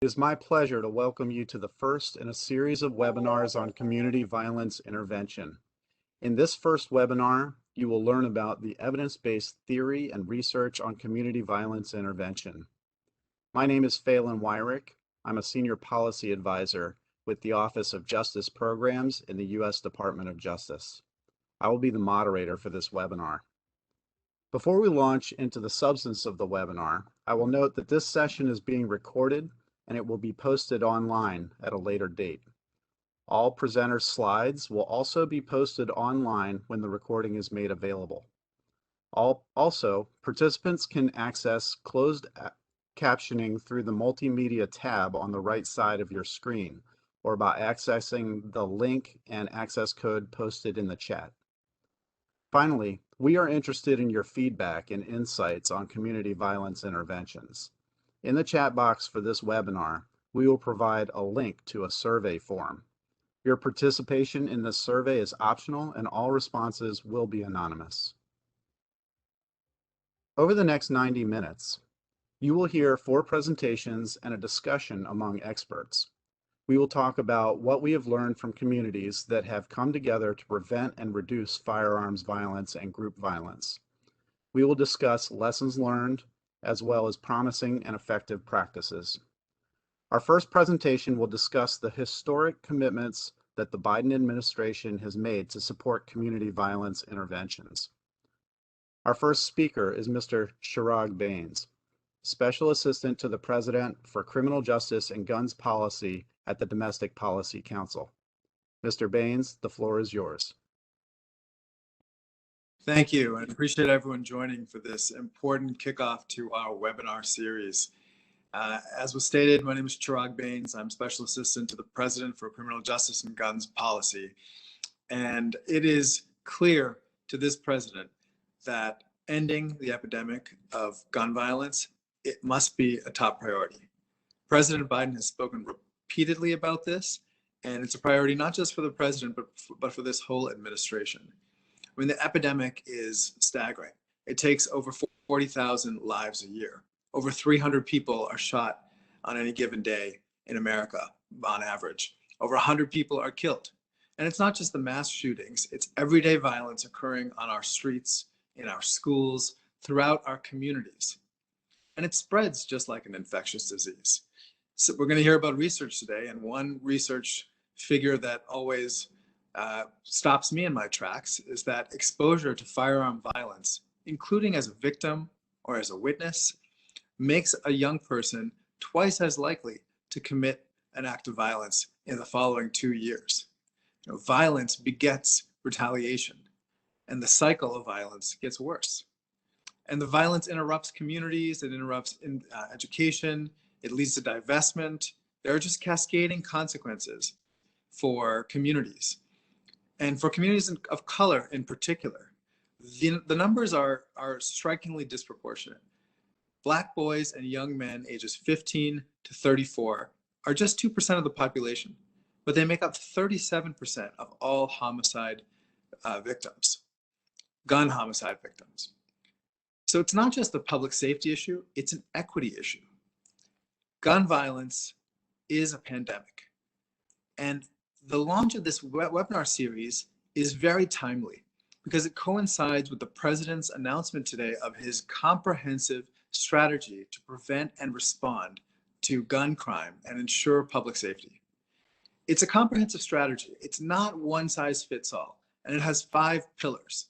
It is my pleasure to welcome you to the first in a series of webinars on community violence intervention. In this first webinar, you will learn about the evidence-based theory and research on community violence intervention. My name is Phelan Wyrick. I'm a Senior Policy Advisor with the Office of Justice Programs in the U.S. Department of Justice. I will be the moderator for this webinar. Before we launch into the substance of the webinar, I will note that this session is being recorded and it will be posted online at a later date. All presenters' slides will also be posted online when the recording is made available. Also, participants can access closed captioning through the Multimedia tab on the right side of your screen, or by accessing the link and access code posted in the chat. Finally, we are interested in your feedback and insights on community violence interventions. In the chat box for this webinar, we will provide a link to a survey form. Your participation in this survey is optional and all responses will be anonymous. Over the next 90 minutes, you will hear 4 presentations and a discussion among experts. We will talk about what we have learned from communities that have come together to prevent and reduce firearms violence and group violence. We will discuss lessons learned, as well as promising and effective practices. Our first presentation will discuss the historic commitments that the Biden administration has made to support community violence interventions. Our first speaker is Mr. Chirag Bains, Special Assistant to the President for Criminal Justice and Guns Policy at the Domestic Policy Council. Mr. Bains, the floor is yours. Thank you, and appreciate everyone joining for this important kickoff to our webinar series. As was stated, my name is Chirag Bains. I'm Special Assistant to the President for Criminal Justice and Guns Policy. And it is clear to this president that ending the epidemic of gun violence, it must be a top priority. President Biden has spoken repeatedly about this, and it's a priority not just for the president, but for this whole administration. I mean, the epidemic is staggering. It takes over 40,000 lives a year. Over 300 people are shot on any given day in America, on average. Over 100 people are killed. And it's not just the mass shootings, it's everyday violence occurring on our streets, in our schools, throughout our communities. And it spreads just like an infectious disease. So we're going to hear about research today, and one research figure that always stops me in my tracks is that exposure to firearm violence, including as a victim or as a witness, makes a young person twice as likely to commit an act of violence in the following 2 years. You know, violence begets retaliation, and the cycle of violence gets worse. And the violence interrupts communities, it interrupts education, it leads to divestment. There are just cascading consequences for communities. And for communities of color in particular, the numbers are strikingly disproportionate. Black boys and young men ages 15 to 34 are just 2% of the population, but they make up 37% of all homicide victims, gun homicide victims. So it's not just a public safety issue, it's an equity issue. Gun violence is a pandemic. And the launch of this webinar series is very timely because it coincides with the president's announcement today of his comprehensive strategy to prevent and respond to gun crime and ensure public safety. It's a comprehensive strategy. It's not one size fits all, and it has 5 pillars.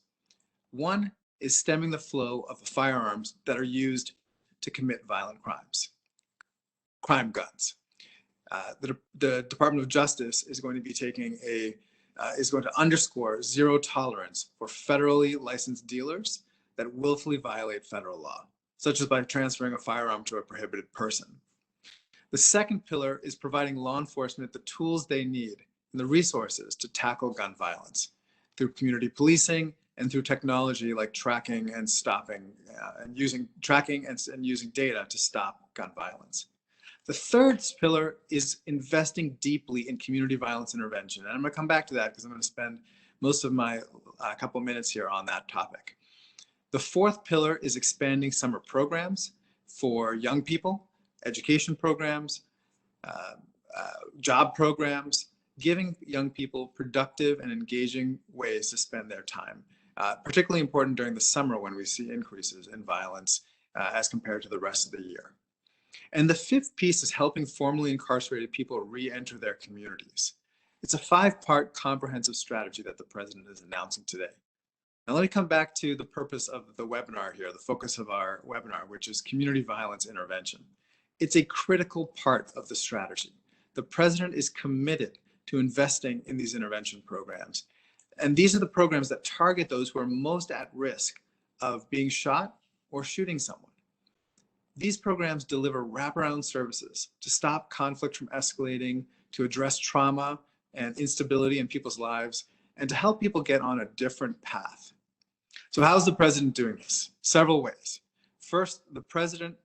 One is stemming the flow of the firearms that are used to commit violent crimes, crime guns. The Department of Justice is going to be taking is going to underscore zero tolerance for federally licensed dealers that willfully violate federal law, such as by transferring a firearm to a prohibited person. The second pillar is providing law enforcement the tools they need and the resources to tackle gun violence through community policing and through technology like tracking and stopping and using data to stop gun violence. The third pillar is investing deeply in community violence intervention. And I'm going to come back to that because I'm going to spend most of my couple minutes here on that topic. The fourth pillar is expanding summer programs for young people, education programs, job programs, giving young people productive and engaging ways to spend their time, particularly important during the summer when we see increases in violence as compared to the rest of the year. And the fifth piece is helping formerly incarcerated people re-enter their communities. It's a 5-part comprehensive strategy that the president is announcing today. Now let me come back to the purpose of the webinar here, the focus of our webinar, which is community violence intervention. It's a critical part of the strategy. The president is committed to investing in these intervention programs. And these are the programs that target those who are most at risk of being shot or shooting someone. These programs deliver wraparound services to stop conflict from escalating, to address trauma and instability in people's lives, and to help people get on a different path. So how's the president doing this? Several ways. First, the president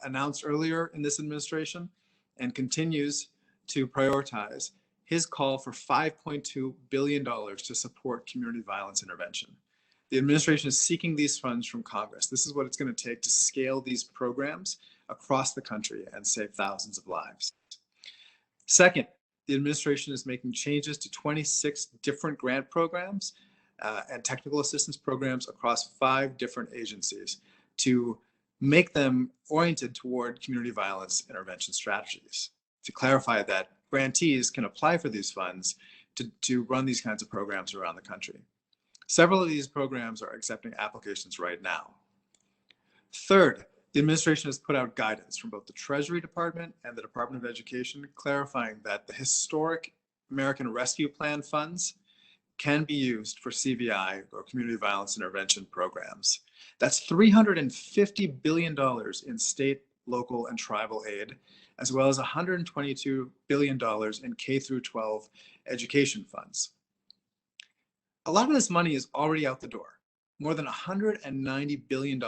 announced earlier in this administration and continues to prioritize his call for $5.2 billion to support community violence intervention. The administration is seeking these funds from Congress. This is what it's going to take to scale these programs across the country and save thousands of lives. Second, the administration is making changes to 26 different grant programs and technical assistance programs across 5 different agencies to make them oriented toward community violence intervention strategies. To clarify that grantees can apply for these funds to run these kinds of programs around the country. Several of these programs are accepting applications right now. Third, the administration has put out guidance from both the Treasury Department and the Department of Education clarifying that the historic American Rescue Plan funds can be used for CVI or community violence intervention programs. That's $350 billion in state, local, and tribal aid, as well as $122 billion in K through 12 education funds. A lot of this money is already out the door. More than $190 billion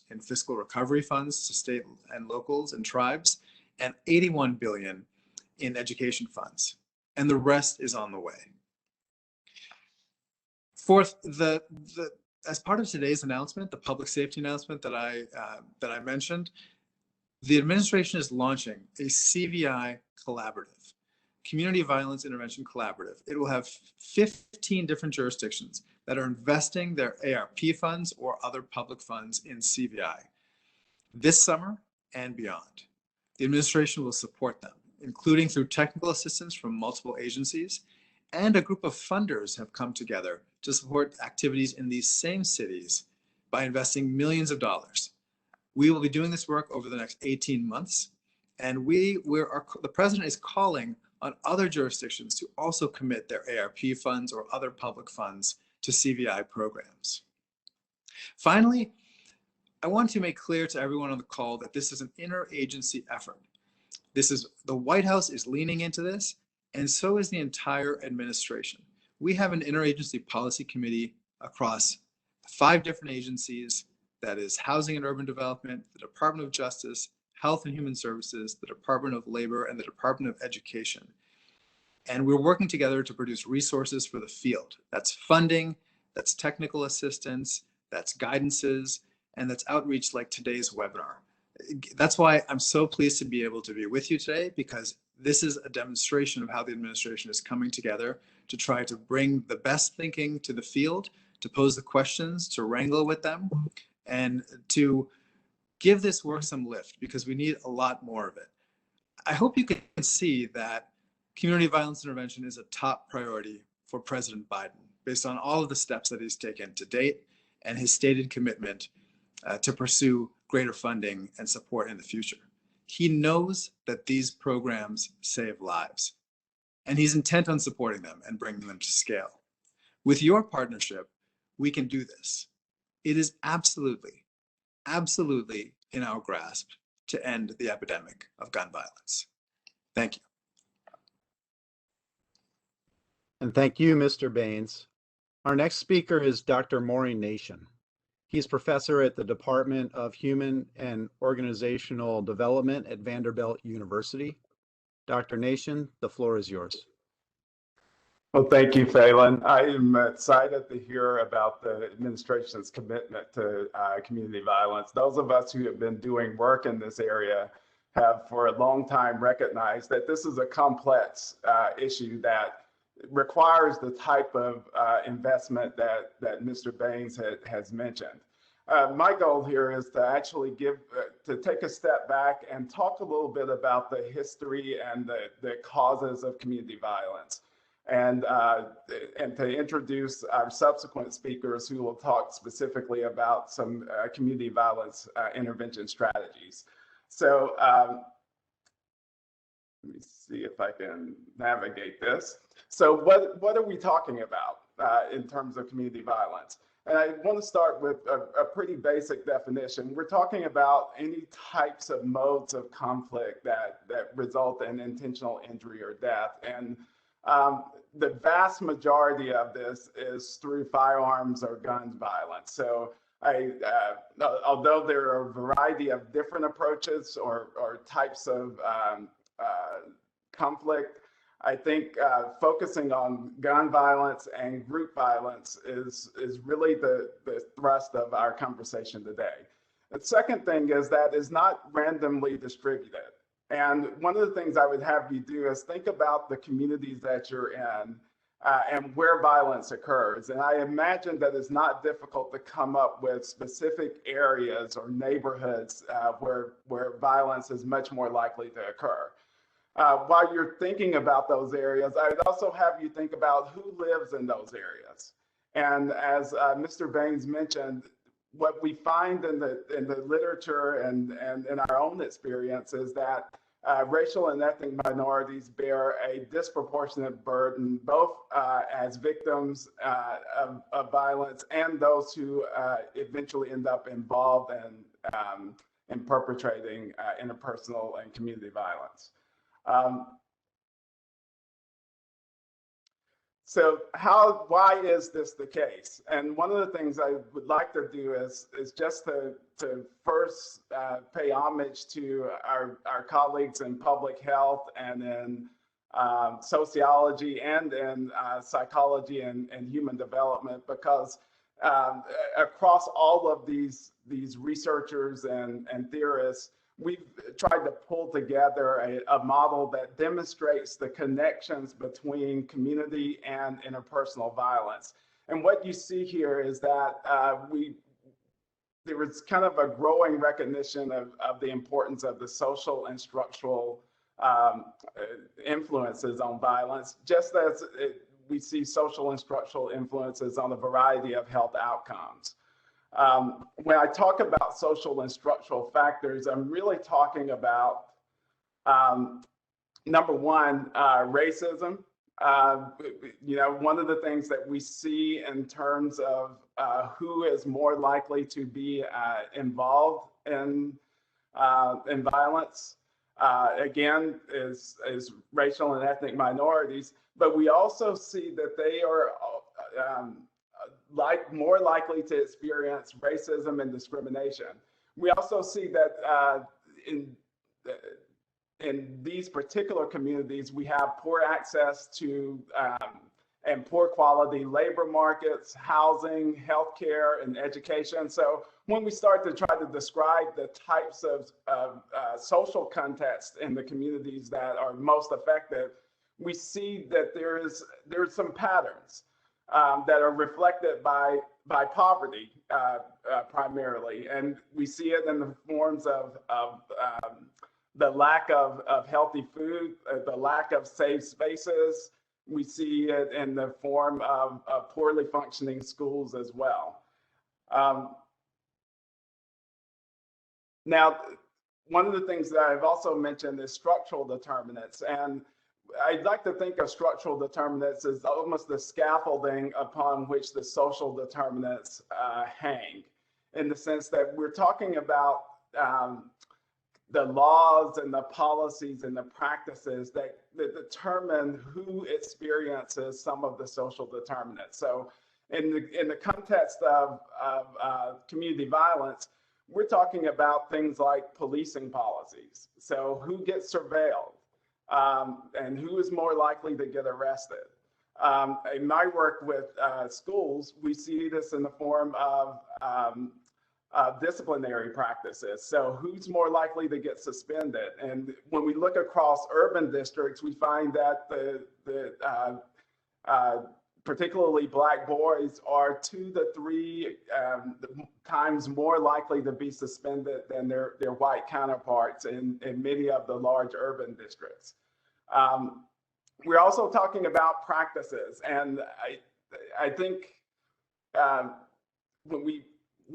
in fiscal recovery funds to state and locals and tribes, and $81 billion in education funds. And the rest is on the way. Fourth, as part of today's announcement, the public safety announcement that I mentioned, the administration is launching a CVI collaborative, Community Violence Intervention Collaborative. It will have 15 different jurisdictions that are investing their ARP funds or other public funds in CVI this summer and beyond. The administration will support them, including through technical assistance from multiple agencies, and a group of funders have come together to support activities in these same cities by investing millions of dollars. We will be doing this work over the next 18 months, and the president is calling on other jurisdictions to also commit their ARP funds or other public funds to CVI programs. Finally, I want to make clear to everyone on the call that this is an interagency effort. The White House is leaning into this, and so is the entire administration. We have an interagency policy committee across 5 different agencies, that is Housing and Urban Development, the Department of Justice, Health and Human Services, the Department of Labor, and the Department of Education. And we're working together to produce resources for the field. That's funding, that's technical assistance, that's guidances, and that's outreach like today's webinar. That's why I'm so pleased to be able to be with you today, because this is a demonstration of how the administration is coming together to try to bring the best thinking to the field, to pose the questions, to wrangle with them, and to give this work some lift, because we need a lot more of it. I hope you can see that community violence intervention is a top priority for President Biden, based on all of the steps that he's taken to date and his stated commitment to pursue greater funding and support in the future. He knows that these programs save lives, and he's intent on supporting them and bringing them to scale. With your partnership, we can do this. It is absolutely in our grasp to end the epidemic of gun violence. Thank you. And thank you, Mr. Baines. Our next speaker is Dr. Maureen Nation. He's professor at the Department of Human and Organizational Development at Vanderbilt University. Dr. Nation, the floor is yours. Well, thank you, Phelan. I am excited to hear about the administration's commitment to community violence. Those of us who have been doing work in this area have for a long time recognized that this is a complex issue that requires the type of investment that Mr. Baines has mentioned. My goal here is to actually to take a step back and talk a little bit about the history and the causes of community violence, and to introduce our subsequent speakers who will talk specifically about some community violence intervention strategies. So let me see if I can navigate this. So what are we talking about in terms of community violence? And I want to start with a pretty basic definition. We're talking about any types of modes of conflict that result in intentional injury or death. And the vast majority of this is through firearms or gun violence. So although there are a variety of different approaches or types of conflict, I think focusing on gun violence and group violence is really the thrust of our conversation today. The second thing is that it's not randomly distributed. And one of the things I would have you do is think about the communities that you're in and where violence occurs. And I imagine that it's not difficult to come up with specific areas or neighborhoods where violence is much more likely to occur. While you're thinking about those areas, I would also have you think about who lives in those areas. And as Mr. Baines mentioned, what we find in the literature and in our own experience is that racial and ethnic minorities bear a disproportionate burden, both as victims of violence and those who eventually end up involved in perpetrating interpersonal and community violence. So why is this the case? And one of the things I would like to do is just to first pay homage to our colleagues in public health and in sociology and in psychology and human development, because across all of these researchers and theorists, we've tried to pull together a model that demonstrates the connections between community and interpersonal violence. And what you see here is that there was kind of a growing recognition of the importance of the social and structural influences on violence, just as we see social and structural influences on a variety of health outcomes. When I talk about social and structural factors, I'm really talking about, number one, racism. One of the things that we see in terms of who is more likely to be involved in violence, again, is racial and ethnic minorities. But we also see that they are more likely to experience racism and discrimination. We also see that in these particular communities, we have poor access to and poor quality labor markets, housing, healthcare, and education. So when we start to try to describe the types of social context in the communities that are most affected, we see that there's some patterns that are reflected by poverty primarily, and we see it in the forms of the lack of healthy food, the lack of safe spaces. We see it in the form of poorly functioning schools as well. Now, one of the things that I've also mentioned is structural determinants, and I'd like to think of structural determinants as almost the scaffolding upon which the social determinants hang, in the sense that we're talking about the laws and the policies and the practices that determine who experiences some of the social determinants. So in the context of community violence, we're talking about things like policing policies. So who gets surveilled? And who is more likely to get arrested? In my work with schools, we see this in the form of disciplinary practices. So who's more likely to get suspended? And when we look across urban districts, we find that particularly Black boys are 2 to 3 times more likely to be suspended than their white counterparts in many of the large urban districts. We're also talking about practices, and I think when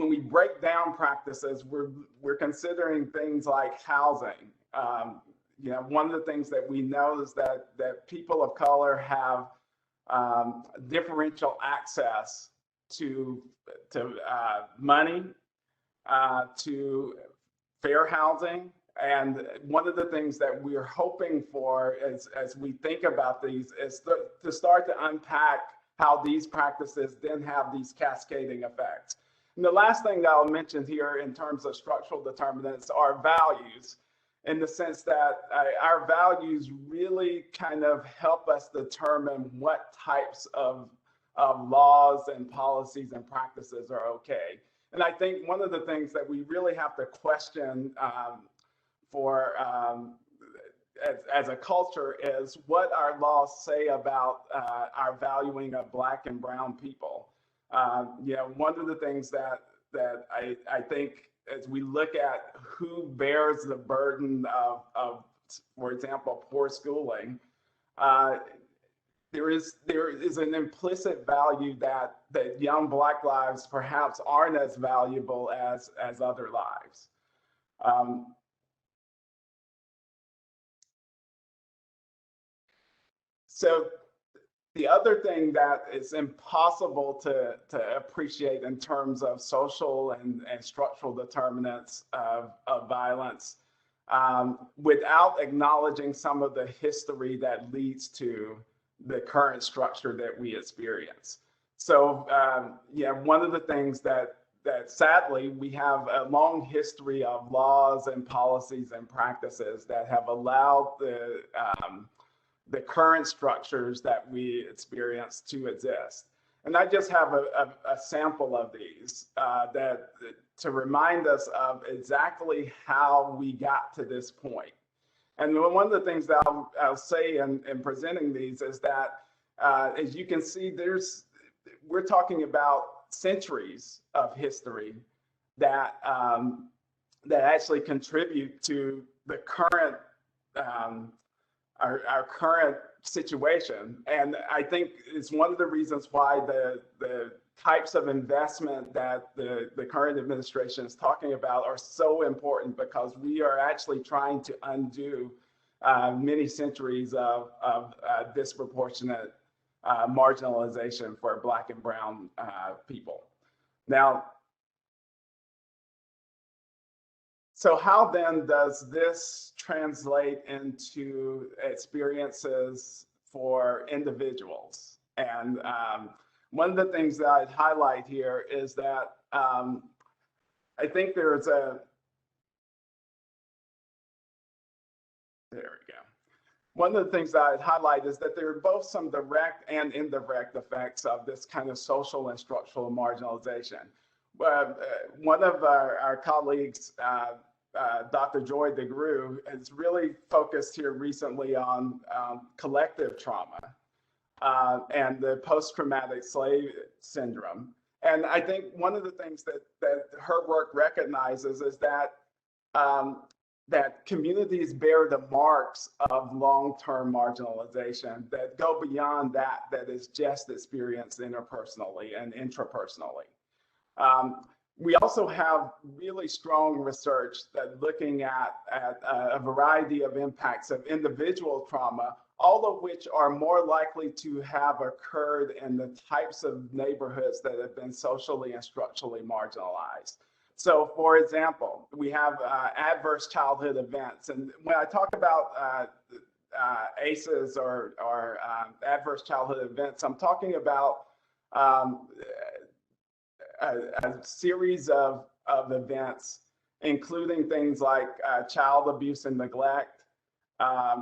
we break down practices, we're considering things like housing. One of the things that we know is that people of color have differential access to money, to fair housing. And one of the things that we're hoping for as we think about these is to start to unpack how these practices then have these cascading effects. And the last thing that I'll mention here in terms of structural determinants are values, in the sense that our values really kind of help us determine what types of laws and policies and practices are okay. And I think one of the things that we really have to question as a culture is what our laws say about our valuing of Black and brown people. One of the things that I think as we look at who bears the burden of for example, poor schooling, there is an implicit value that young Black lives perhaps aren't as valuable as other lives. So the other thing that is impossible to appreciate in terms of social and structural determinants of violence without acknowledging some of the history that leads to the current structure that we experience. So one of the things that sadly we have a long history of laws and policies and practices that have allowed the current structures that we experience to exist. And I just have a sample of these to remind us of exactly how we got to this point. And one of the things that I'll say in presenting these is that, as you can see, we're talking about centuries of history that actually contribute to the current our current situation. And I think it's one of the reasons why the types of investment that the current administration is talking about are so important, because we are actually trying to undo many centuries of disproportionate marginalization for Black and brown people. Now, so how then does this translate into experiences for individuals? And one of the things that I'd highlight here is that I think there we go. One of the things that I'd highlight is that there are both some direct and indirect effects of this kind of social and structural marginalization. One of our colleagues, Dr. Joy DeGruy, has really focused here recently on collective trauma and the post-traumatic slave syndrome. And I think one of the things that her work recognizes is that that communities bear the marks of long-term marginalization that go beyond that is just experienced interpersonally and intrapersonally. We also have really strong research that looking at a variety of impacts of individual trauma, all of which are more likely to have occurred in the types of neighborhoods that have been socially and structurally marginalized. So, for example, we have adverse childhood events. And when I talk about ACEs or adverse childhood events, I'm talking about a series of events, including things like child abuse and neglect,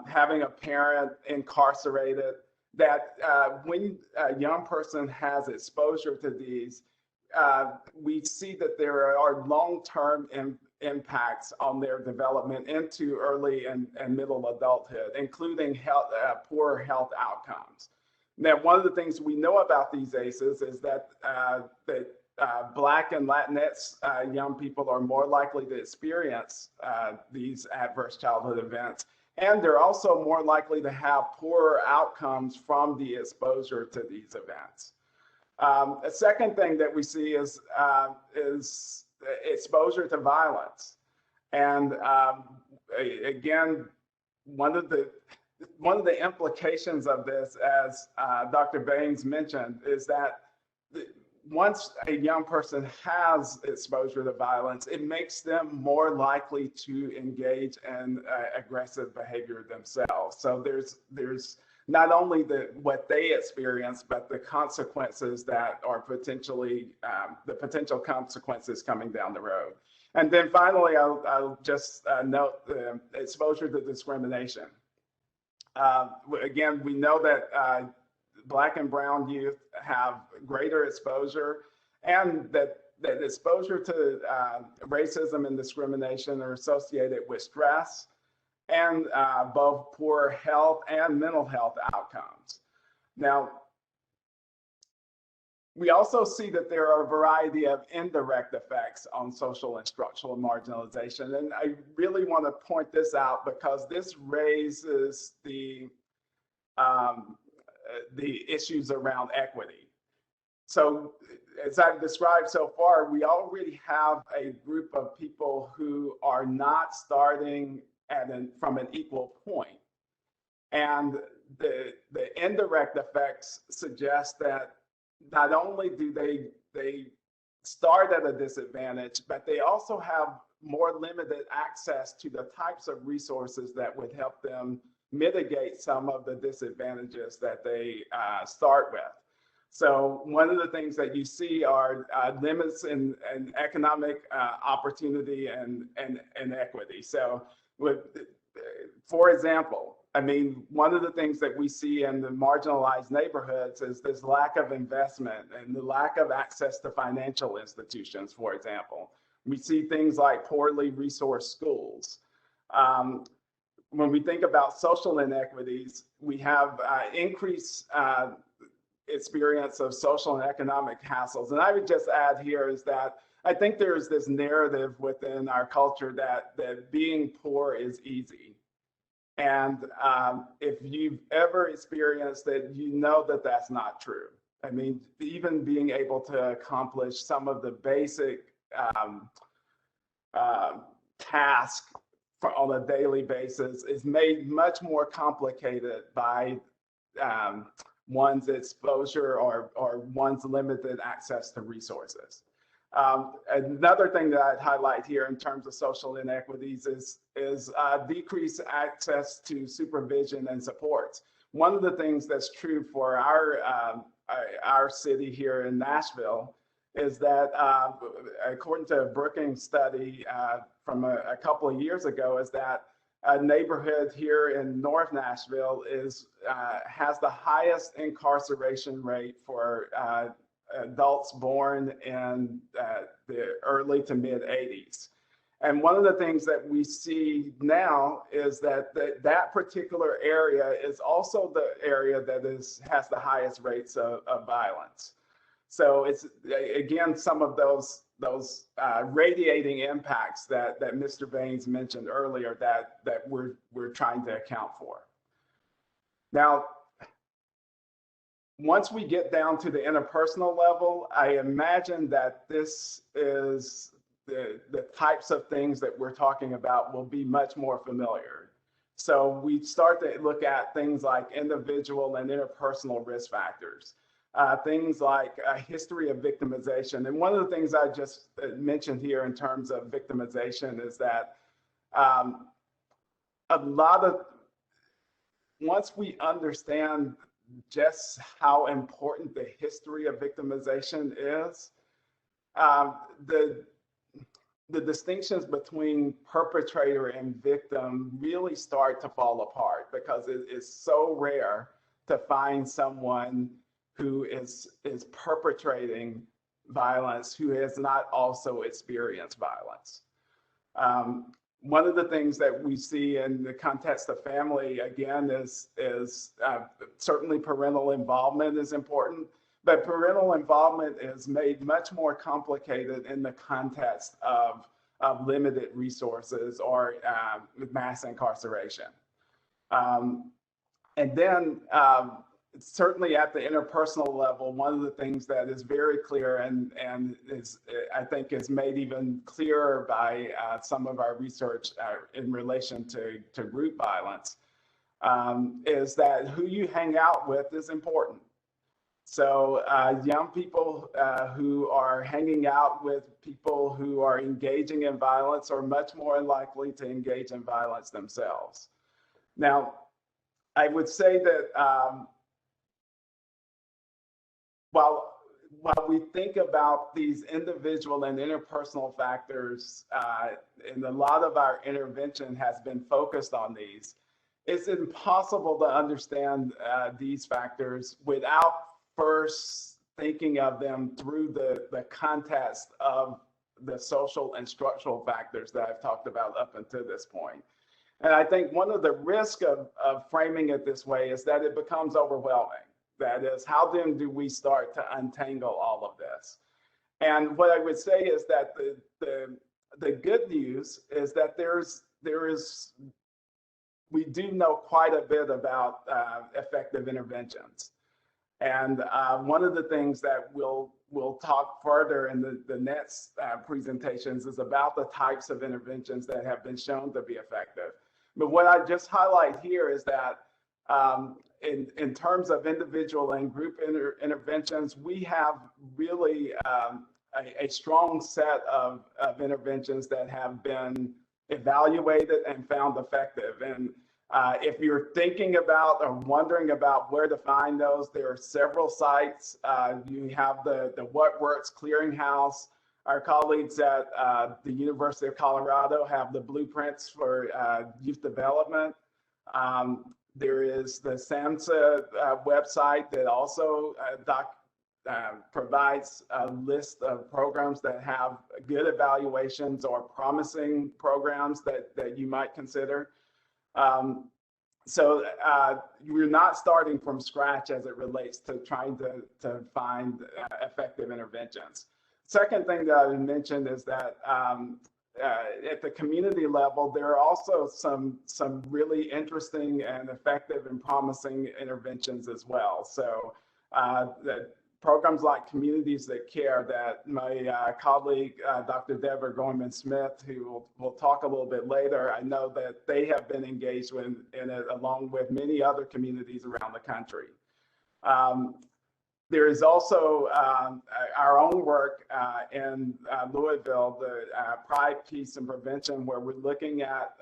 having a parent incarcerated, that when a young person has exposure to these, we see that there are long-term impacts on their development into early and middle adulthood, including poor health outcomes. Now, one of the things we know about these ACEs is that Black and Latinx young people are more likely to experience these adverse childhood events, and they're also more likely to have poorer outcomes from the exposure to these events. A second thing that we see is exposure to violence, and again, one of the implications of this, as Dr. Baines mentioned, is that once a young person has exposure to violence, it makes them more likely to engage in aggressive behavior themselves. So there's not only what they experience, but the consequences that are potentially the potential consequences coming down the road. And then finally, I'll just note the exposure to discrimination. Again, we know that Black and brown youth have greater exposure, and that exposure to racism and discrimination are associated with stress and both poor health and mental health outcomes. Now, we also see that there are a variety of indirect effects on social and structural marginalization. And I really want to point this out because this raises the issues around equity. So as I've described so far, we already have a group of people who are not starting from an equal point. And the indirect effects suggest that not only do they start at a disadvantage, but they also have more limited access to the types of resources that would help them mitigate some of the disadvantages that they start with. So one of the things that you see are limits in economic opportunity and equity. So for example, I mean, one of the things that we see in the marginalized neighborhoods is this lack of investment and the lack of access to financial institutions, for example. We see things like poorly resourced schools. When we think about social inequities, we have increased experience of social and economic hassles. And I would just add here is that I think there's this narrative within our culture that being poor is easy. And if you've ever experienced it, you know that that's not true. I mean, even being able to accomplish some of the basic tasks on a daily basis is made much more complicated by one's exposure or one's limited access to resources. Another thing that I'd highlight here in terms of social inequities is decreased access to supervision and supports. One of the things that's true for our city here in Nashville is that according to a Brookings study from a couple of years ago, is that a neighborhood here in North Nashville has the highest incarceration rate for adults born in the early to mid 80s. And one of the things that we see now is that that particular area is also the area that has the highest rates of violence. So it's, again, some of those radiating impacts that Mr. Baines mentioned earlier that we're trying to account for. Now, once we get down to the interpersonal level, I imagine that this is the types of things that we're talking about will be much more familiar. So we start to look at things like individual and interpersonal risk factors. Things like a history of victimization. And one of the things I just mentioned here in terms of victimization is that once we understand just how important the history of victimization is, the distinctions between perpetrator and victim really start to fall apart because it is so rare to find someone who is perpetrating violence who has not also experienced violence. One of the things that we see in the context of family, again, is certainly parental involvement is important, but parental involvement is made much more complicated in the context of limited resources or mass incarceration. And then certainly at the interpersonal level, one of the things that is very clear and is, I think, is made even clearer by some of our research in relation to group violence is that who you hang out with is important. So young people who are hanging out with people who are engaging in violence are much more likely to engage in violence themselves. Now, I would say that while we think about these individual and interpersonal factors, and a lot of our intervention has been focused on these, it's impossible to understand these factors without first thinking of them through the context of the social and structural factors that I've talked about up until this point. And I think one of the risks of framing it this way is that it becomes overwhelming. That is, how then do we start to untangle all of this? And what I would say is that the good news is that we do know quite a bit about effective interventions. And one of the things that we'll talk further in the next presentations is about the types of interventions that have been shown to be effective. But what I just highlight here is that in terms of individual and group interventions, we have really a strong set of interventions that have been evaluated and found effective. And if you're thinking about or wondering about where to find those, there are several sites. You have the What Works Clearinghouse. Our colleagues at the University of Colorado have the blueprints for youth development. There is the SAMHSA website that also provides a list of programs that have good evaluations or promising programs that you might consider. So you're not starting from scratch as it relates to trying to find effective interventions. Second thing that I mentioned is that at the community level, there are also some really interesting and effective and promising interventions as well. So the programs like Communities That Care that my colleague, Dr. Deborah Gorman-Smith, who we'll talk a little bit later, I know that they have been engaged in it along with many other communities around the country. There is also our own work in Louisville, the Pride, Peace, and Prevention, where we're looking at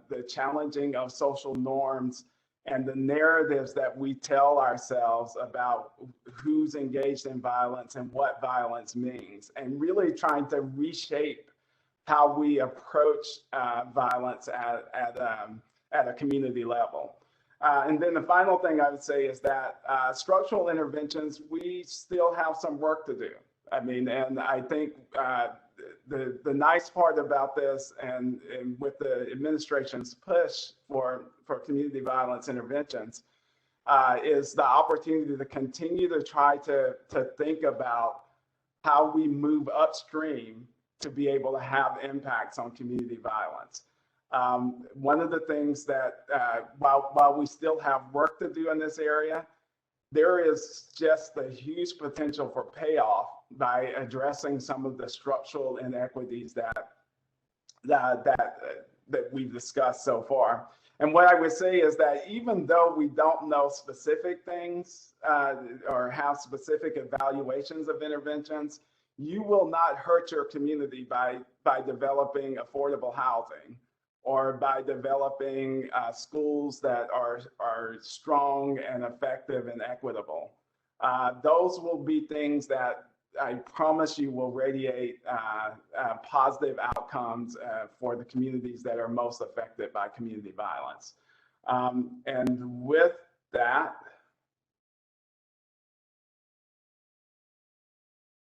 the challenging of social norms and the narratives that we tell ourselves about who's engaged in violence and what violence means, and really trying to reshape how we approach violence at a community level. And then the final thing I would say is that structural interventions, we still have some work to do. I mean, and I think the nice part about this and with the administration's push for community violence interventions is the opportunity to continue to try to think about how we move upstream to be able to have impacts on community violence. One of the things that while we still have work to do in this area, there is just a huge potential for payoff by addressing some of the structural inequities that we've discussed so far. And what I would say is that even though we don't know specific things or have specific evaluations of interventions, you will not hurt your community by developing affordable housing or by developing schools that are strong and effective and equitable. Those will be things that I promise you will radiate positive outcomes for the communities that are most affected by community violence. And with that,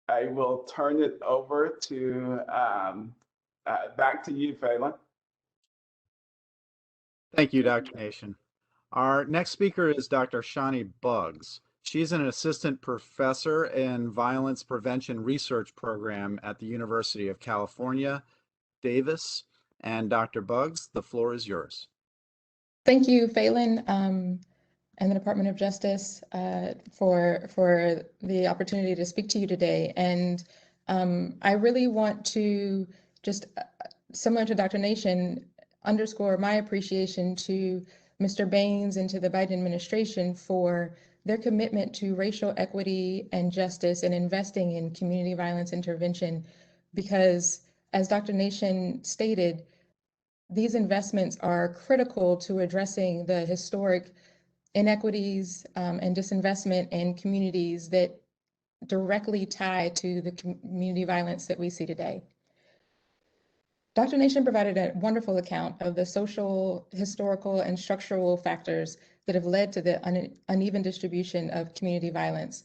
I will turn it over to back to you, Phelan. Thank you, Dr. Nation. Our next speaker is Dr. Shani Buggs. She's an assistant professor in violence prevention research program at the University of California, Davis. And Dr. Buggs, the floor is yours. Thank you, Phelan, and the Department of Justice for the opportunity to speak to you today. And I really want to just, similar to Dr. Nation, underscore my appreciation to Mr. Baines and to the Biden administration for their commitment to racial equity and justice and investing in community violence intervention, because as Dr. Nation stated, these investments are critical to addressing the historic inequities and disinvestment in communities that directly tie to the community violence that we see today. Dr. Nation provided a wonderful account of the social, historical, and structural factors that have led to the uneven distribution of community violence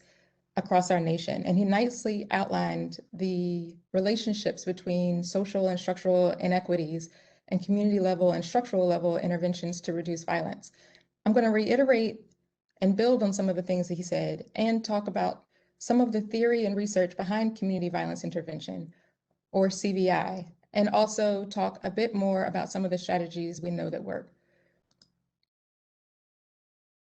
across our nation. And he nicely outlined the relationships between social and structural inequities and community level and structural level interventions to reduce violence. I'm going to reiterate and build on some of the things that he said and talk about some of the theory and research behind community violence intervention, or CVI, and also talk a bit more about some of the strategies we know that work.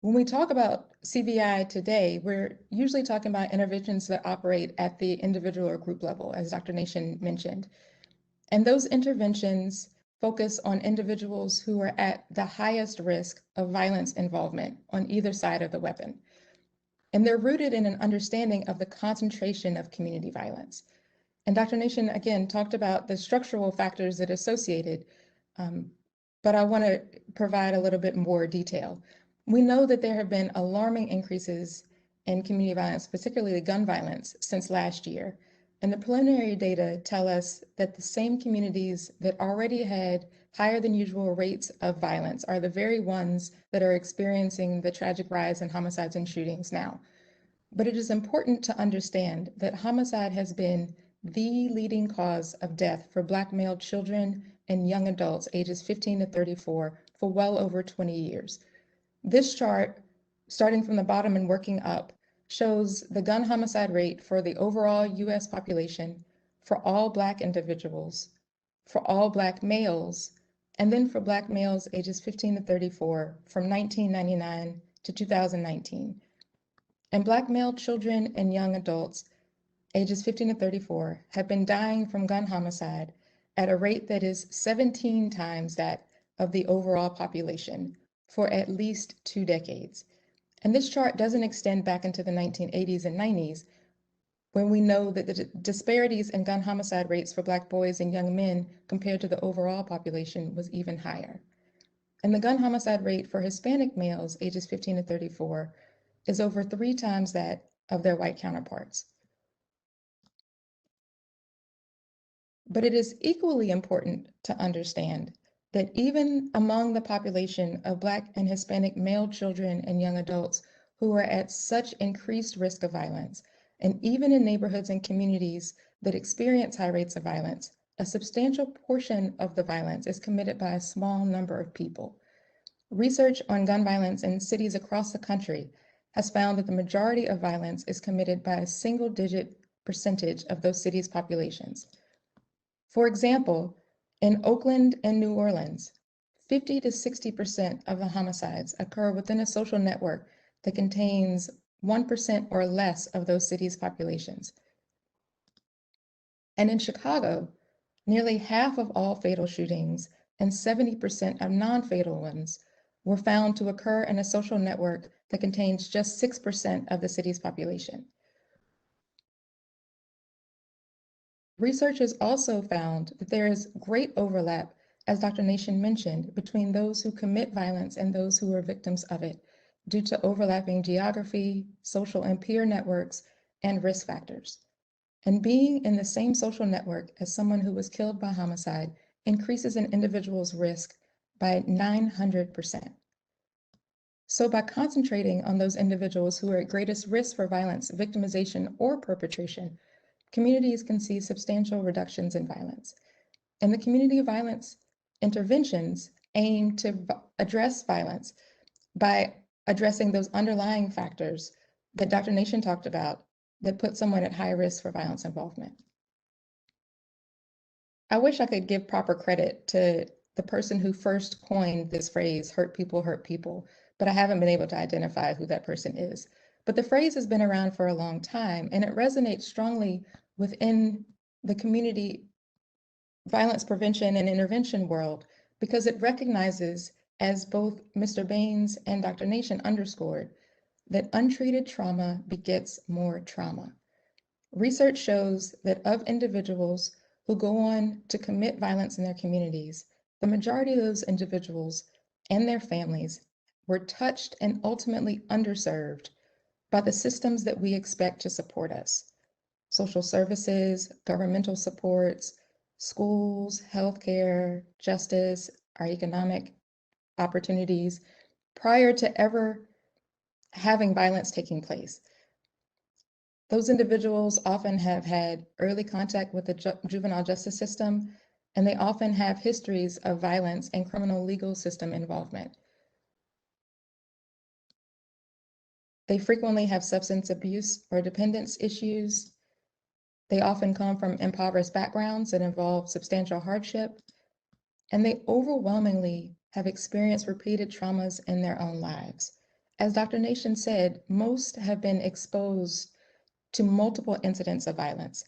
When we talk about CVI today, we're usually talking about interventions that operate at the individual or group level, as Dr. Nation mentioned. And those interventions focus on individuals who are at the highest risk of violence involvement on either side of the weapon. And they're rooted in an understanding of the concentration of community violence. And Dr. Nation, again, talked about the structural factors that are associated, but I want to provide a little bit more detail. We know that there have been alarming increases in community violence, particularly gun violence, since last year. And the preliminary data tell us that the same communities that already had higher than usual rates of violence are the very ones that are experiencing the tragic rise in homicides and shootings now. But it is important to understand that homicide has been the leading cause of death for Black male children and young adults ages 15 to 34 for well over 20 years. This chart, starting from the bottom and working up, shows the gun homicide rate for the overall US population, for all Black individuals, for all Black males, and then for Black males ages 15 to 34 from 1999 to 2019. And Black male children and young adults ages 15 to 34 have been dying from gun homicide at a rate that is 17 times that of the overall population for at least 2 decades. And this chart doesn't extend back into the 1980s and 90s, when we know that the disparities in gun homicide rates for Black boys and young men compared to the overall population was even higher. And the gun homicide rate for Hispanic males ages 15 to 34 is over 3 times that of their white counterparts. But it is equally important to understand that even among the population of Black and Hispanic male children and young adults who are at such increased risk of violence, and even in neighborhoods and communities that experience high rates of violence, a substantial portion of the violence is committed by a small number of people. Research on gun violence in cities across the country has found that the majority of violence is committed by a single-digit percentage of those cities' populations. For example, in Oakland and New Orleans, 50 to 60% of the homicides occur within a social network that contains 1% or less of those cities' populations. And in Chicago, nearly half of all fatal shootings and 70% of non-fatal ones were found to occur in a social network that contains just 6% of the city's population. Research has also found that there is great overlap, as Dr. Nation mentioned, between those who commit violence and those who are victims of it, due to overlapping geography, social and peer networks, and risk factors. And being in the same social network as someone who was killed by homicide increases an individual's risk by 900%. So by concentrating on those individuals who are at greatest risk for violence, victimization, or perpetration, communities can see substantial reductions in violence. And the community violence interventions aim to address violence by addressing those underlying factors that Dr. Nation talked about that put someone at high risk for violence involvement. I wish I could give proper credit to the person who first coined this phrase, hurt people, but I haven't been able to identify who that person is. But the phrase has been around for a long time, and it resonates strongly within the community violence prevention and intervention world because it recognizes, as both Mr. Baines and Dr. Nation underscored, that untreated trauma begets more trauma. Research shows that of individuals who go on to commit violence in their communities, the majority of those individuals and their families were touched and ultimately underserved by the systems that we expect to support us. Social services, governmental supports, schools, healthcare, justice, our economic opportunities, prior to ever having violence taking place. Those individuals often have had early contact with the juvenile justice system, and they often have histories of violence and criminal legal system involvement. They frequently have substance abuse or dependence issues. They often come from impoverished backgrounds that involve substantial hardship, and they overwhelmingly have experienced repeated traumas in their own lives. As Dr. Nation said, most have been exposed to multiple incidents of violence,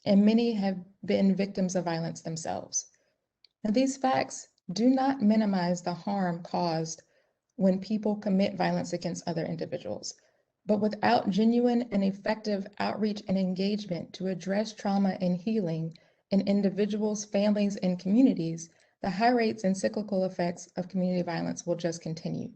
and many have been victims of violence themselves. Now, these facts do not minimize the harm caused when people commit violence against other individuals. But without genuine and effective outreach and engagement to address trauma and healing in individuals, families, and communities, the high rates and cyclical effects of community violence will just continue.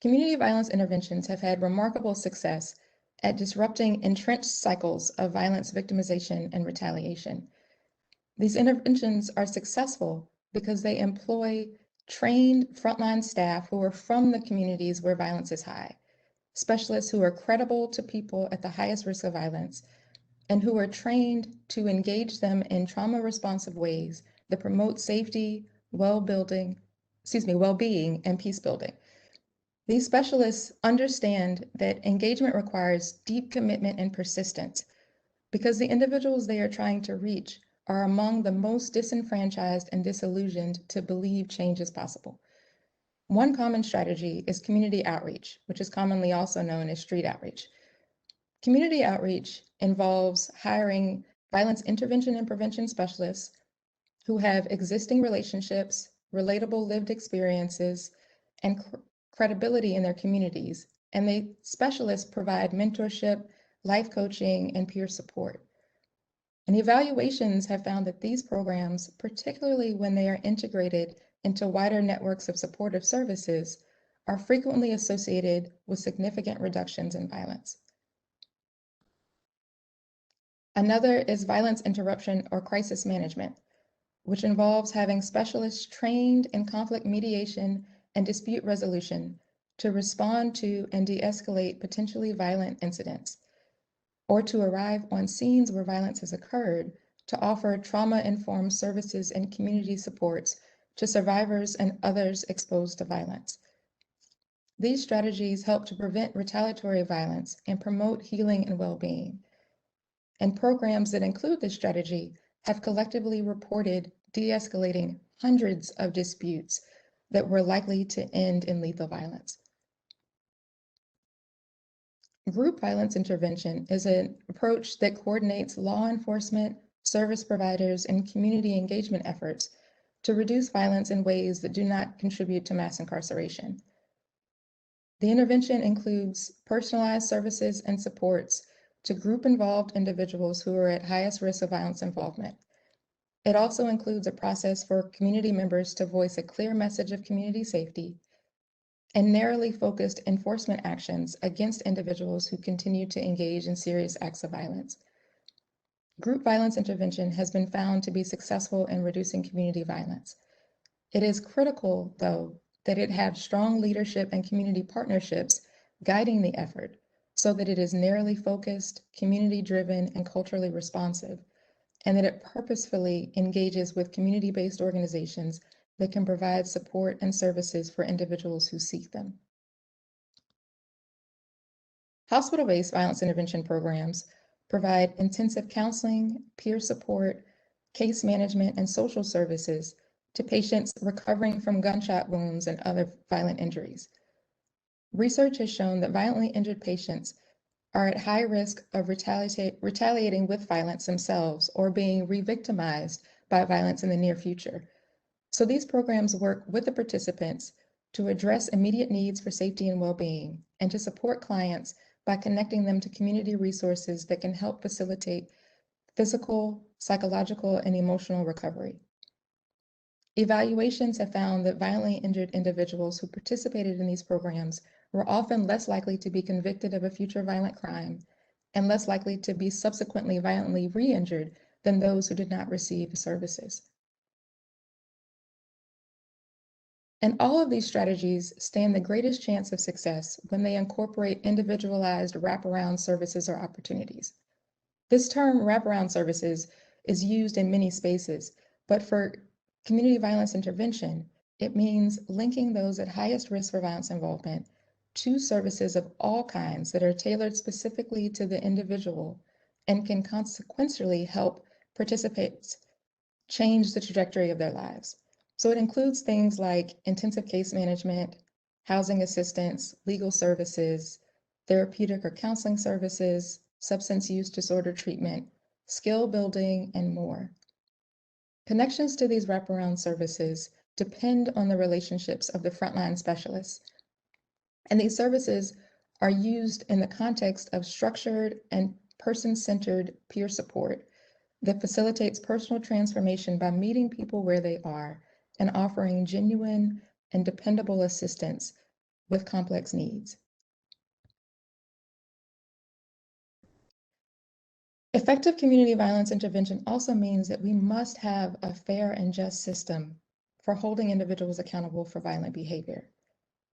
Community violence interventions have had remarkable success at disrupting entrenched cycles of violence victimization and retaliation. These interventions are successful because they employ trained frontline staff who are from the communities where violence is high, specialists who are credible to people at the highest risk of violence, and who are trained to engage them in trauma-responsive ways that promote safety, well-being, and peace building. These specialists understand that engagement requires deep commitment and persistence because the individuals they are trying to reach are among the most disenfranchised and disillusioned to believe change is possible. One common strategy is community outreach, which is commonly also known as street outreach. Community outreach involves hiring violence intervention and prevention specialists who have existing relationships, relatable lived experiences, and credibility in their communities, and the specialists provide mentorship, life coaching, and peer support. And evaluations have found that these programs, particularly when they are integrated into wider networks of supportive services, are frequently associated with significant reductions in violence. Another is violence interruption or crisis management, which involves having specialists trained in conflict mediation and dispute resolution to respond to and de-escalate potentially violent incidents, or to arrive on scenes where violence has occurred to offer trauma-informed services and community supports to survivors and others exposed to violence. These strategies help to prevent retaliatory violence and promote healing and well-being. And programs that include this strategy have collectively reported de-escalating hundreds of disputes that were likely to end in lethal violence. Group violence intervention is an approach that coordinates law enforcement, service providers, and community engagement efforts to reduce violence in ways that do not contribute to mass incarceration. The intervention includes personalized services and supports to group-involved individuals who are at highest risk of violence involvement. It also includes a process for community members to voice a clear message of community safety and narrowly focused enforcement actions against individuals who continue to engage in serious acts of violence. Group violence intervention has been found to be successful in reducing community violence. It is critical, though, that it have strong leadership and community partnerships guiding the effort so that it is narrowly focused, community-driven, and culturally responsive, and that it purposefully engages with community-based organizations that can provide support and services for individuals who seek them. Hospital-based violence intervention programs provide intensive counseling, peer support, case management, and social services to patients recovering from gunshot wounds and other violent injuries. Research has shown that violently injured patients are at high risk of retaliating with violence themselves or being re-victimized by violence in the near future. So these programs work with the participants to address immediate needs for safety and well-being, and to support clients by connecting them to community resources that can help facilitate physical, psychological, and emotional recovery. Evaluations have found that violently injured individuals who participated in these programs were often less likely to be convicted of a future violent crime and less likely to be subsequently violently re-injured than those who did not receive the services. And all of these strategies stand the greatest chance of success when they incorporate individualized wraparound services or opportunities. This term, wraparound services, is used in many spaces, but for community violence intervention, it means linking those at highest risk for violence involvement to services of all kinds that are tailored specifically to the individual and can consequentially help participants change the trajectory of their lives. So it includes things like intensive case management, housing assistance, legal services, therapeutic or counseling services, substance use disorder treatment, skill building, and more. Connections to these wraparound services depend on the relationships of the frontline specialists. And these services are used in the context of structured and person-centered peer support that facilitates personal transformation by meeting people where they are and offering genuine and dependable assistance with complex needs. Effective community violence intervention also means that we must have a fair and just system for holding individuals accountable for violent behavior.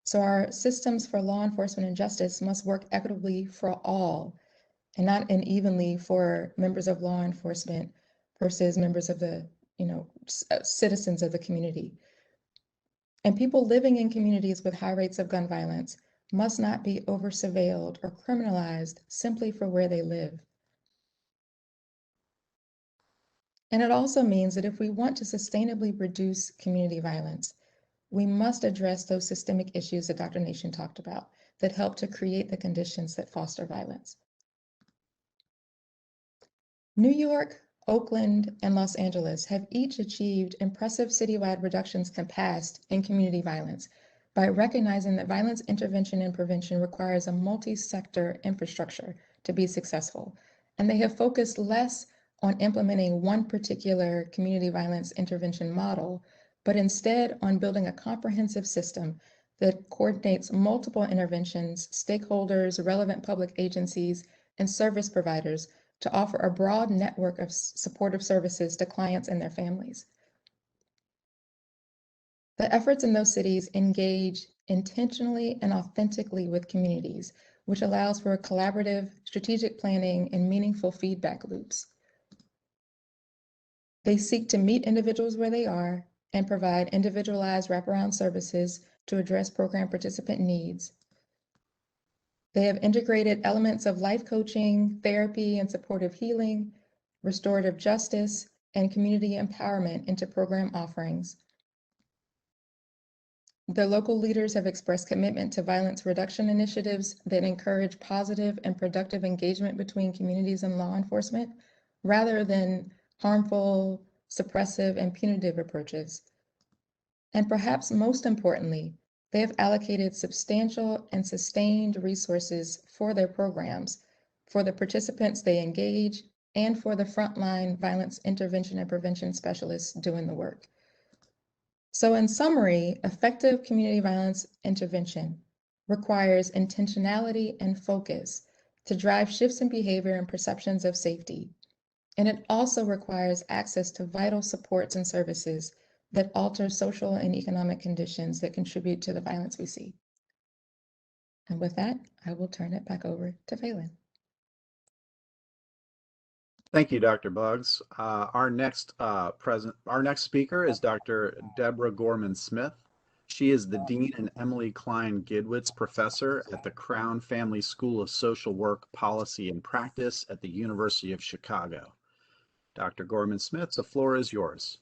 So our systems for law enforcement and justice must work equitably for all and not unevenly for members of law enforcement versus members of the, citizens of the community. And people living in communities with high rates of gun violence must not be over-surveilled or criminalized simply for where they live. And it also means that if we want to sustainably reduce community violence, we must address those systemic issues that Dr. Nation talked about that help to create the conditions that foster violence. New York, Oakland, and Los Angeles have each achieved impressive citywide reductions past in community violence by recognizing that violence intervention and prevention requires a multi-sector infrastructure to be successful. And they have focused less on implementing one particular community violence intervention model, but instead on building a comprehensive system that coordinates multiple interventions, stakeholders, relevant public agencies, and service providers to offer a broad network of supportive services to clients and their families. The efforts in those cities engage intentionally and authentically with communities, which allows for collaborative, strategic planning and meaningful feedback loops. They seek to meet individuals where they are and provide individualized wraparound services to address program participant needs. They have integrated elements of life coaching, therapy, and supportive healing, restorative justice, and community empowerment into program offerings. The local leaders have expressed commitment to violence reduction initiatives that encourage positive and productive engagement between communities and law enforcement, rather than harmful, suppressive, and punitive approaches. And perhaps most importantly, they have allocated substantial and sustained resources for their programs, for the participants they engage, and for the frontline violence intervention and prevention specialists doing the work. So in summary, effective community violence intervention requires intentionality and focus to drive shifts in behavior and perceptions of safety. And it also requires access to vital supports and services that alter social and economic conditions that contribute to the violence we see. And with that, I will turn it back over to Phelan. Thank you, Dr. Buggs. Our next speaker is Dr. Deborah Gorman-Smith. She is the Dean and Emily Klein Gidwitz Professor at the Crown Family School of Social Work, Policy, and Practice at the University of Chicago. Dr. Gorman-Smith, the floor is yours.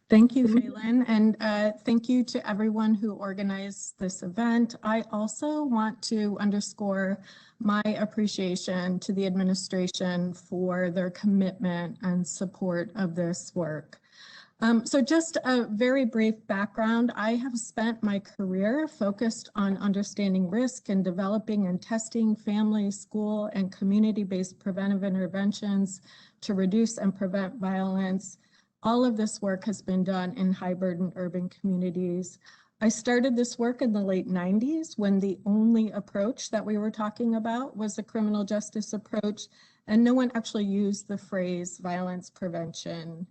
Thank you, Phelan, and thank you to everyone who organized this event. I also want to underscore my appreciation to the administration for their commitment and support of this work. So just a very brief background. I have spent my career focused on understanding risk and developing and testing family, school, and community-based preventive interventions to reduce and prevent violence. All of this work has been done in high-burden urban communities. I started this work in the late 90s when the only approach that we were talking about was a criminal justice approach, and no one actually used the phrase violence prevention.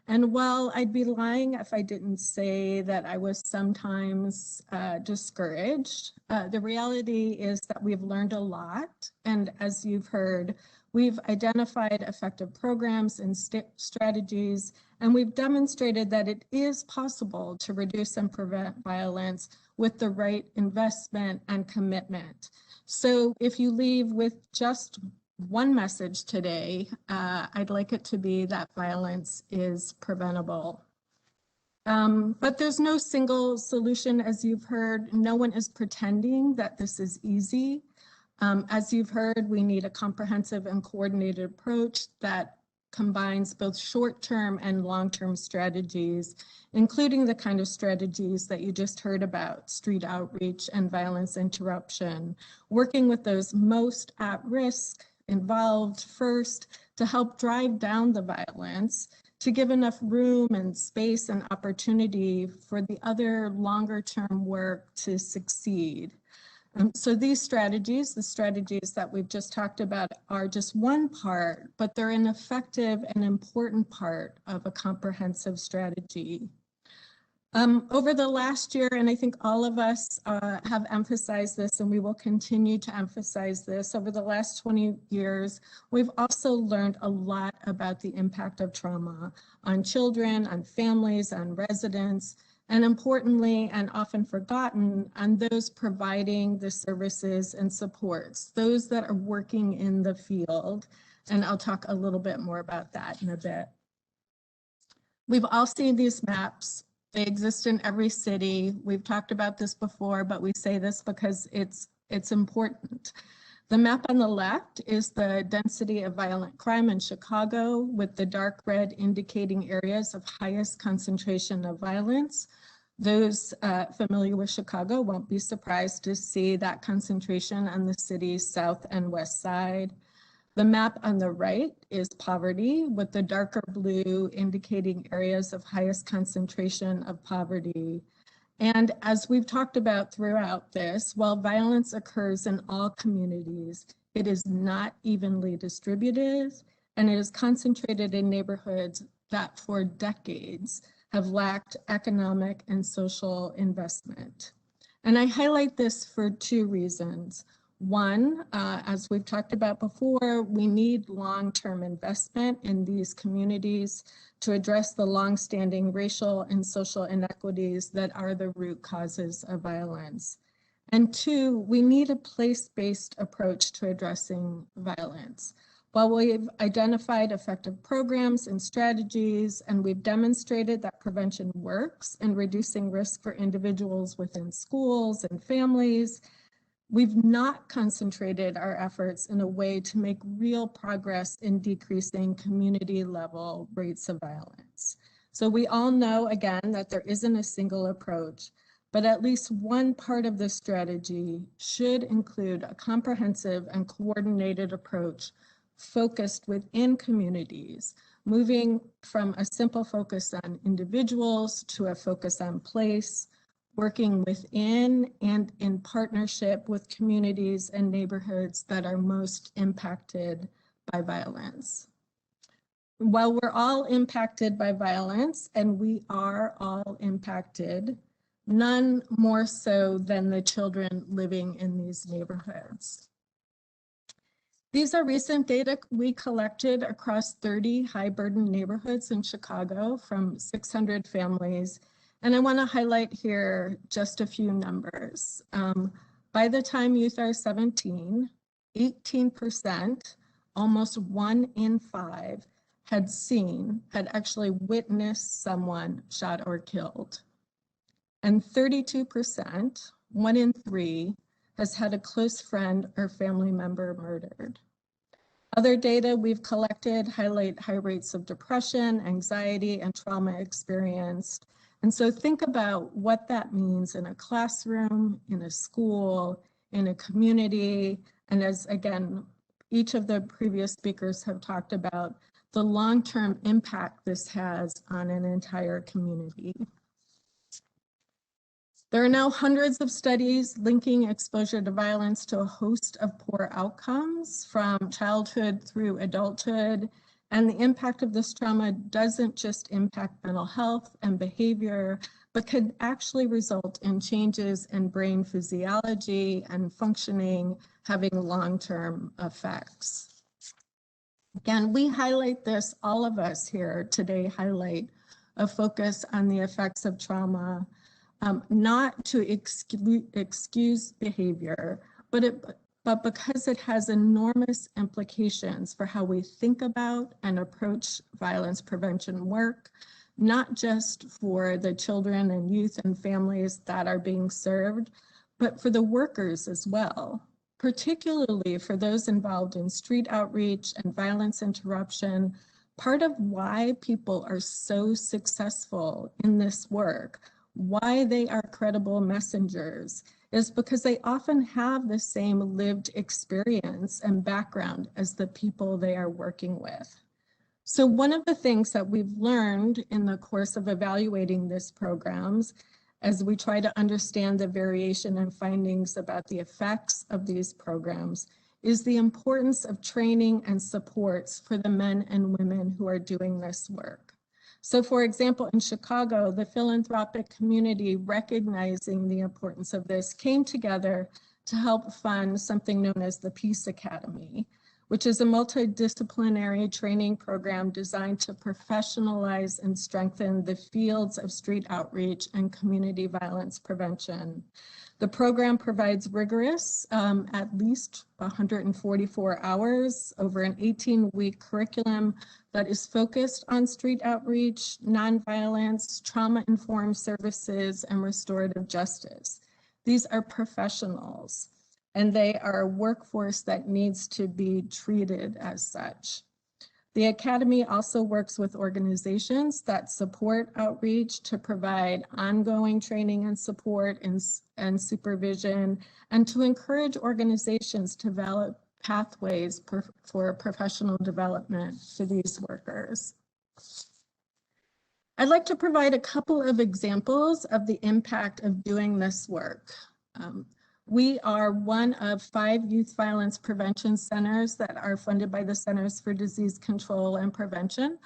And while I'd be lying if I didn't say that I was sometimes discouraged, the reality is that we've learned a lot. And as you've heard, we've identified effective programs and strategies, and we've demonstrated that it is possible to reduce and prevent violence with the right investment and commitment. So if you leave with just one message today, I'd like it to be that violence is preventable. But there's no single solution, as you've heard. No one is pretending that this is easy. As you've heard, we need a comprehensive and coordinated approach that combines both short-term and long-term strategies, including the kind of strategies that you just heard about, street outreach and violence interruption, working with those most at risk, involved first to help drive down the violence, to give enough room and space and opportunity for the other longer-term work to succeed. So these strategies, the strategies that we've just talked about, are just one part, but they're an effective and important part of a comprehensive strategy. Over the last year, and I think all of us have emphasized this, and we will continue to emphasize this, over the last 20 years, we've also learned a lot about the impact of trauma on children, on families, on residents, and importantly, and often forgotten, on those providing the services and supports, those that are working in the field. And I'll talk a little bit more about that in a bit. We've all seen these maps. They exist in every city. We've talked about this before, but we say this because it's important. The map on the left is the density of violent crime in Chicago, with the dark red indicating areas of highest concentration of violence. Those familiar with Chicago won't be surprised to see that concentration on the city's south and west side. The map on the right is poverty, with the darker blue indicating areas of highest concentration of poverty. And as we've talked about throughout this, while violence occurs in all communities, it is not evenly distributed, and it is concentrated in neighborhoods that for decades have lacked economic and social investment. And I highlight this for two reasons. One, as we've talked about before, we need long-term investment in these communities to address the long-standing racial and social inequities that are the root causes of violence. And two, we need a place-based approach to addressing violence. While we've identified effective programs and strategies, and we've demonstrated that prevention works in reducing risk for individuals within schools and families, we've not concentrated our efforts in a way to make real progress in decreasing community-level rates of violence. So we all know, again, that there isn't a single approach, but at least one part of this strategy should include a comprehensive and coordinated approach focused within communities, moving from a simple focus on individuals to a focus on place, working within and in partnership with communities and neighborhoods that are most impacted by violence. While we're all impacted by violence, and we are all impacted, none more so than the children living in these neighborhoods. These are recent data we collected across 30 high-burden neighborhoods in Chicago from 600 families. And I want to highlight here just a few numbers. By the time youth are 17, 18%, almost 1 in 5, had actually witnessed someone shot or killed. And 32%, 1 in 3, has had a close friend or family member murdered. Other data we've collected highlight high rates of depression, anxiety, and trauma experienced. And so think about what that means in a classroom, in a school, in a community, and as again, each of the previous speakers have talked about, the long-term impact this has on an entire community. There are now hundreds of studies linking exposure to violence to a host of poor outcomes from childhood through adulthood. And the impact of this trauma doesn't just impact mental health and behavior, but could actually result in changes in brain physiology and functioning, having long-term effects. Again, we highlight this, all of us here today highlight a focus on the effects of trauma, not to excuse behavior, but because it has enormous implications for how we think about and approach violence prevention work, not just for the children and youth and families that are being served, but for the workers as well, particularly for those involved in street outreach and violence interruption. Part of why people are so successful in this work, why they are credible messengers, is because they often have the same lived experience and background as the people they are working with. So one of the things that we've learned in the course of evaluating these programs, as we try to understand the variation and findings about the effects of these programs, is the importance of training and supports for the men and women who are doing this work. So for example, in Chicago, the philanthropic community, recognizing the importance of this, came together to help fund something known as the Peace Academy, which is a multidisciplinary training program designed to professionalize and strengthen the fields of street outreach and community violence prevention. The program provides rigorous, at least 144 hours over an 18-week curriculum that is focused on street outreach, nonviolence, trauma-informed services, and restorative justice. These are professionals, and they are a workforce that needs to be treated as such. The Academy also works with organizations that support outreach to provide ongoing training and support and supervision, and to encourage organizations to develop pathways for professional development for these workers. I'd like to provide a couple of examples of the impact of doing this work. We are one of 5 youth violence prevention centers that are funded by the Centers for Disease Control and Prevention.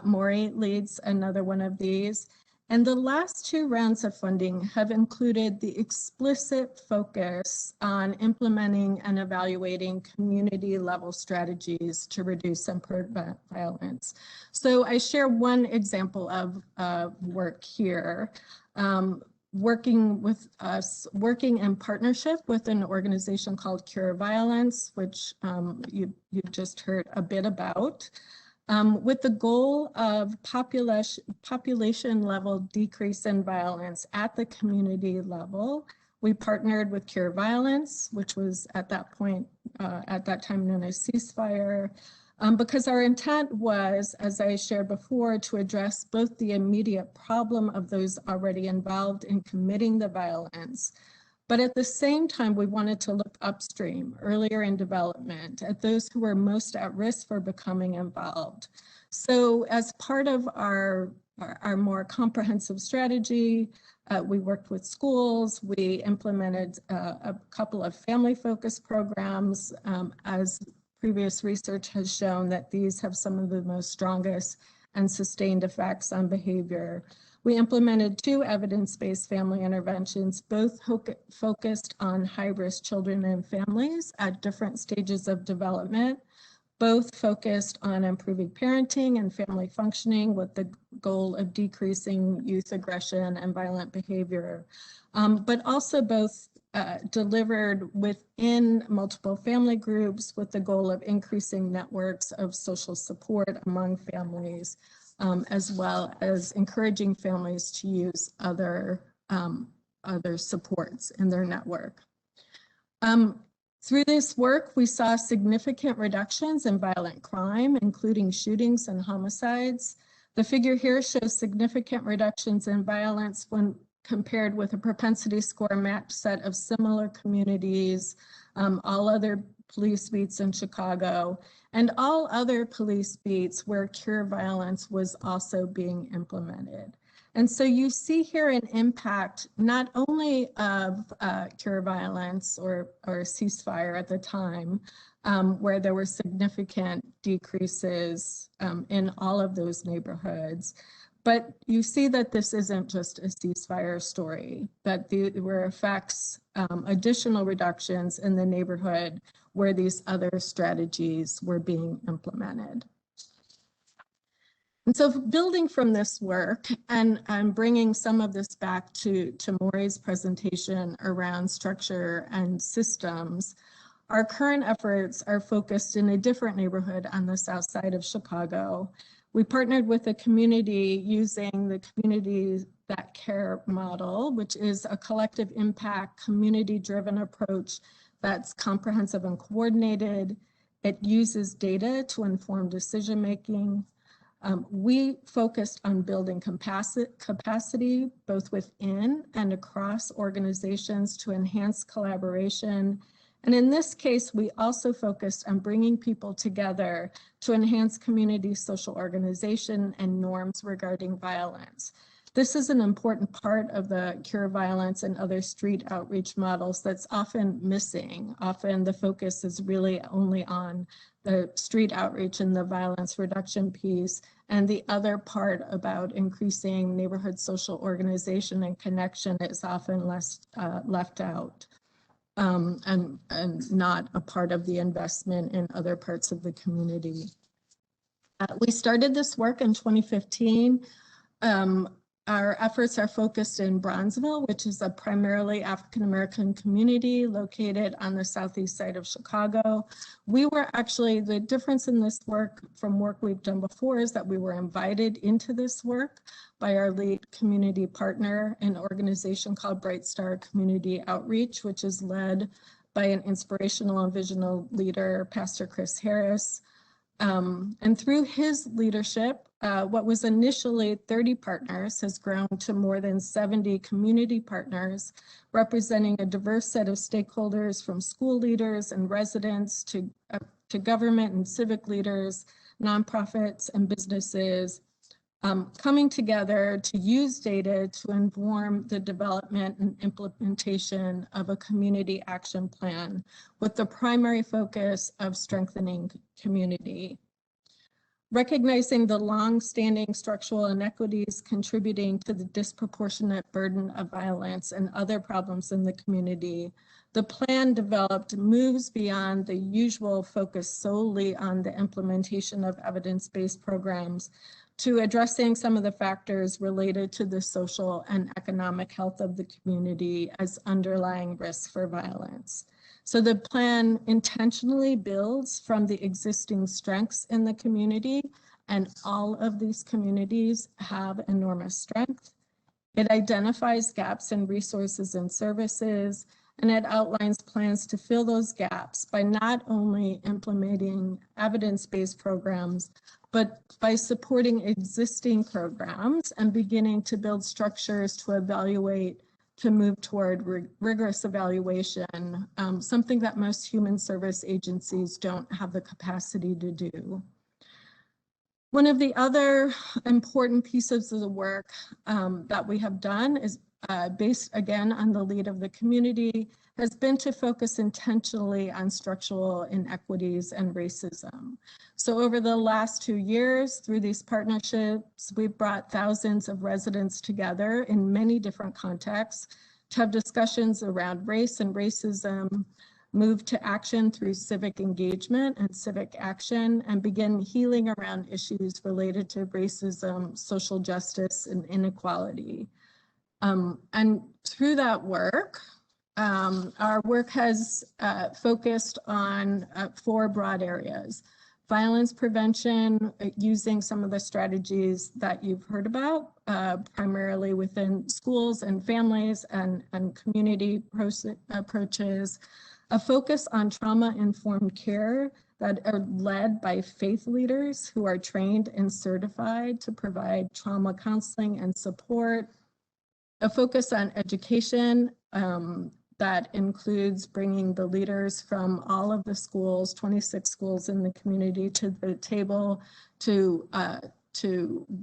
Maury leads another one of these. And the last 2 rounds of funding have included the explicit focus on implementing and evaluating community level strategies to reduce and prevent violence. So I share one example of work here. Working in partnership with an organization called Cure Violence, which you've just heard a bit about, with the goal of population level decrease in violence at the community level. We partnered with Cure Violence, which was at that point, at that time known as Ceasefire, because our intent was, as I shared before, to address both the immediate problem of those already involved in committing the violence, but at the same time, we wanted to look upstream, earlier in development, at those who were most at risk for becoming involved. So as part of our more comprehensive strategy, we worked with schools, we implemented a couple of family-focused programs, as previous research has shown that these have some of the most strongest and sustained effects on behavior. We implemented 2 evidence-based family interventions, both focused on high-risk children and families at different stages of development, both focused on improving parenting and family functioning with the goal of decreasing youth aggression and violent behavior, but also both delivered within multiple family groups with the goal of increasing networks of social support among families, as well as encouraging families to use other supports in their network. Through this work, we saw significant reductions in violent crime, including shootings and homicides. The figure here shows significant reductions in violence when compared with a propensity score matched set of similar communities, all other police beats in Chicago, and all other police beats where cure violence was also being implemented. And so you see here an impact not only of cure violence or ceasefire at the time, where there were significant decreases in all of those neighborhoods, but you see that this isn't just a ceasefire story, that there were effects, additional reductions in the neighborhood where these other strategies were being implemented. And so building from this work, and I'm bringing some of this back to Maury's presentation around structure and systems, our current efforts are focused in a different neighborhood on the south side of Chicago. We partnered with the community using the Community That Care model, which is a collective impact, community-driven approach that's comprehensive and coordinated. It uses data to inform decision-making. We focused on building capacity both within and across organizations to enhance collaboration. And in this case, we also focused on bringing people together to enhance community social organization and norms regarding violence. This is an important part of the cure violence and other street outreach models that's often missing. Often the focus is really only on the street outreach and the violence reduction piece, and the other part about increasing neighborhood social organization and connection is often left out. And not a part of the investment in other parts of the community. We started this work in 2015. Our efforts are focused in Bronzeville, which is a primarily African-American community located on the southeast side of Chicago. We were actually, the difference in this work from work we've done before is that we were invited into this work by our lead community partner, an organization called Bright Star Community Outreach, which is led by an inspirational and visional leader, Pastor Chris Harris. And through his leadership, what was initially 30 partners has grown to more than 70 community partners, representing a diverse set of stakeholders from school leaders and residents to government and civic leaders, nonprofits and businesses, coming together to use data to inform the development and implementation of a community action plan with the primary focus of strengthening community. Recognizing the long-standing structural inequities contributing to the disproportionate burden of violence and other problems in the community, the plan developed moves beyond the usual focus solely on the implementation of evidence-based programs to addressing some of the factors related to the social and economic health of the community as underlying risks for violence. So the plan intentionally builds from the existing strengths in the community, and all of these communities have enormous strength. It identifies gaps in resources and services, and it outlines plans to fill those gaps by not only implementing evidence-based programs, but by supporting existing programs and beginning to build structures to evaluate, to move toward rigorous evaluation, something that most human service agencies don't have the capacity to do. One of the other important pieces of the work that we have done is based again on the lead of the community, has been to focus intentionally on structural inequities and racism. So over the last 2 years, through these partnerships, we've brought thousands of residents together in many different contexts to have discussions around race and racism, move to action through civic engagement and civic action, and begin healing around issues related to racism, social justice, and inequality. And through that work, our work has focused on 4 broad areas: violence prevention, using some of the strategies that you've heard about, primarily within schools and families and community approaches, a focus on trauma-informed care that are led by faith leaders who are trained and certified to provide trauma counseling and support, a focus on education that includes bringing the leaders from all of the schools, 26 schools in the community, to the table to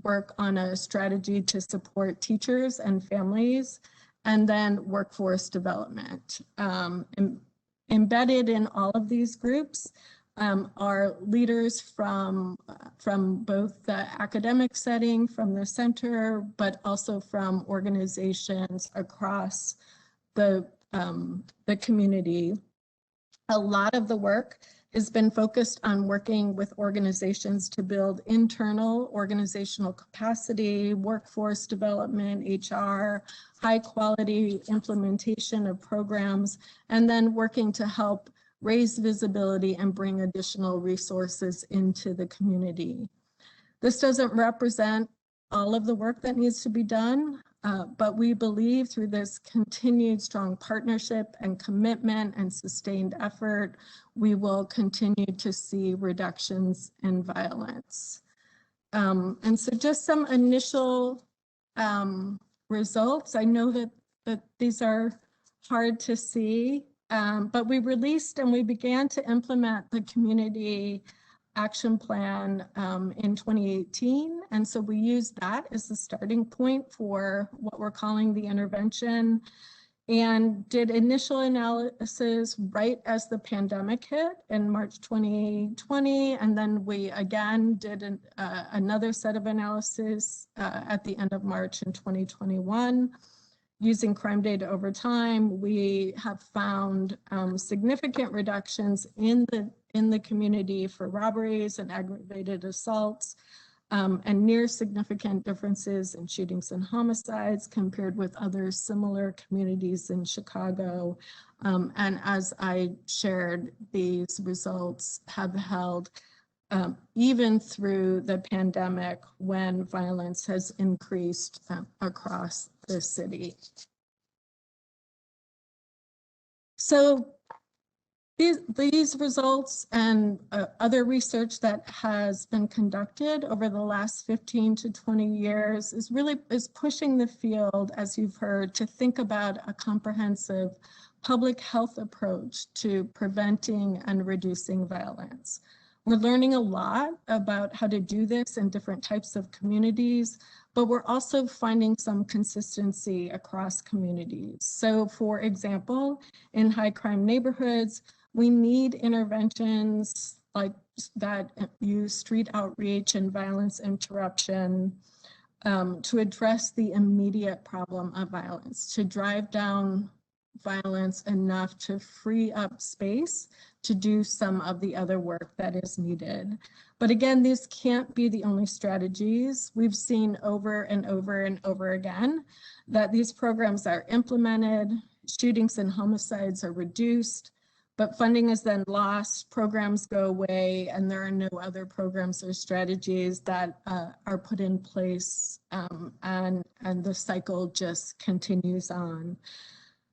work on a strategy to support teachers and families, and then workforce development. Embedded in all of these groups are leaders from both the academic setting, from the center, but also from organizations across the community. A lot of the work has been focused on working with organizations to build internal organizational capacity, workforce development, HR, high quality implementation of programs, and then working to help raise visibility and bring additional resources into the community. This doesn't represent all of the work that needs to be done, but we believe through this continued strong partnership and commitment and sustained effort, we will continue to see reductions in violence. And so just some initial results. I know that these are hard to see, but we released and we began to implement the community action plan in 2018. And so we used that as the starting point for what we're calling the intervention, and did initial analysis right as the pandemic hit in March 2020. And then we again did another set of analysis at the end of March in 2021. Using crime data over time, we have found significant reductions in the community for robberies and aggravated assaults, and near significant differences in shootings and homicides compared with other similar communities in Chicago. And as I shared, these results have held even through the pandemic, when violence has increased across the city. So these results and other research that has been conducted over the last 15 to 20 years is pushing the field, as you've heard, to think about a comprehensive public health approach to preventing and reducing violence. We're learning a lot about how to do this in different types of communities, but we're also finding some consistency across communities. So for example, in high crime neighborhoods, we need interventions like that use street outreach and violence interruption to address the immediate problem of violence, to drive down violence enough to free up space to do some of the other work that is needed. But again, these can't be the only strategies. We've seen over and over and over again that these programs are implemented, shootings and homicides are reduced, but funding is then lost, programs go away, and there are no other programs or strategies that are put in place, and the cycle just continues on.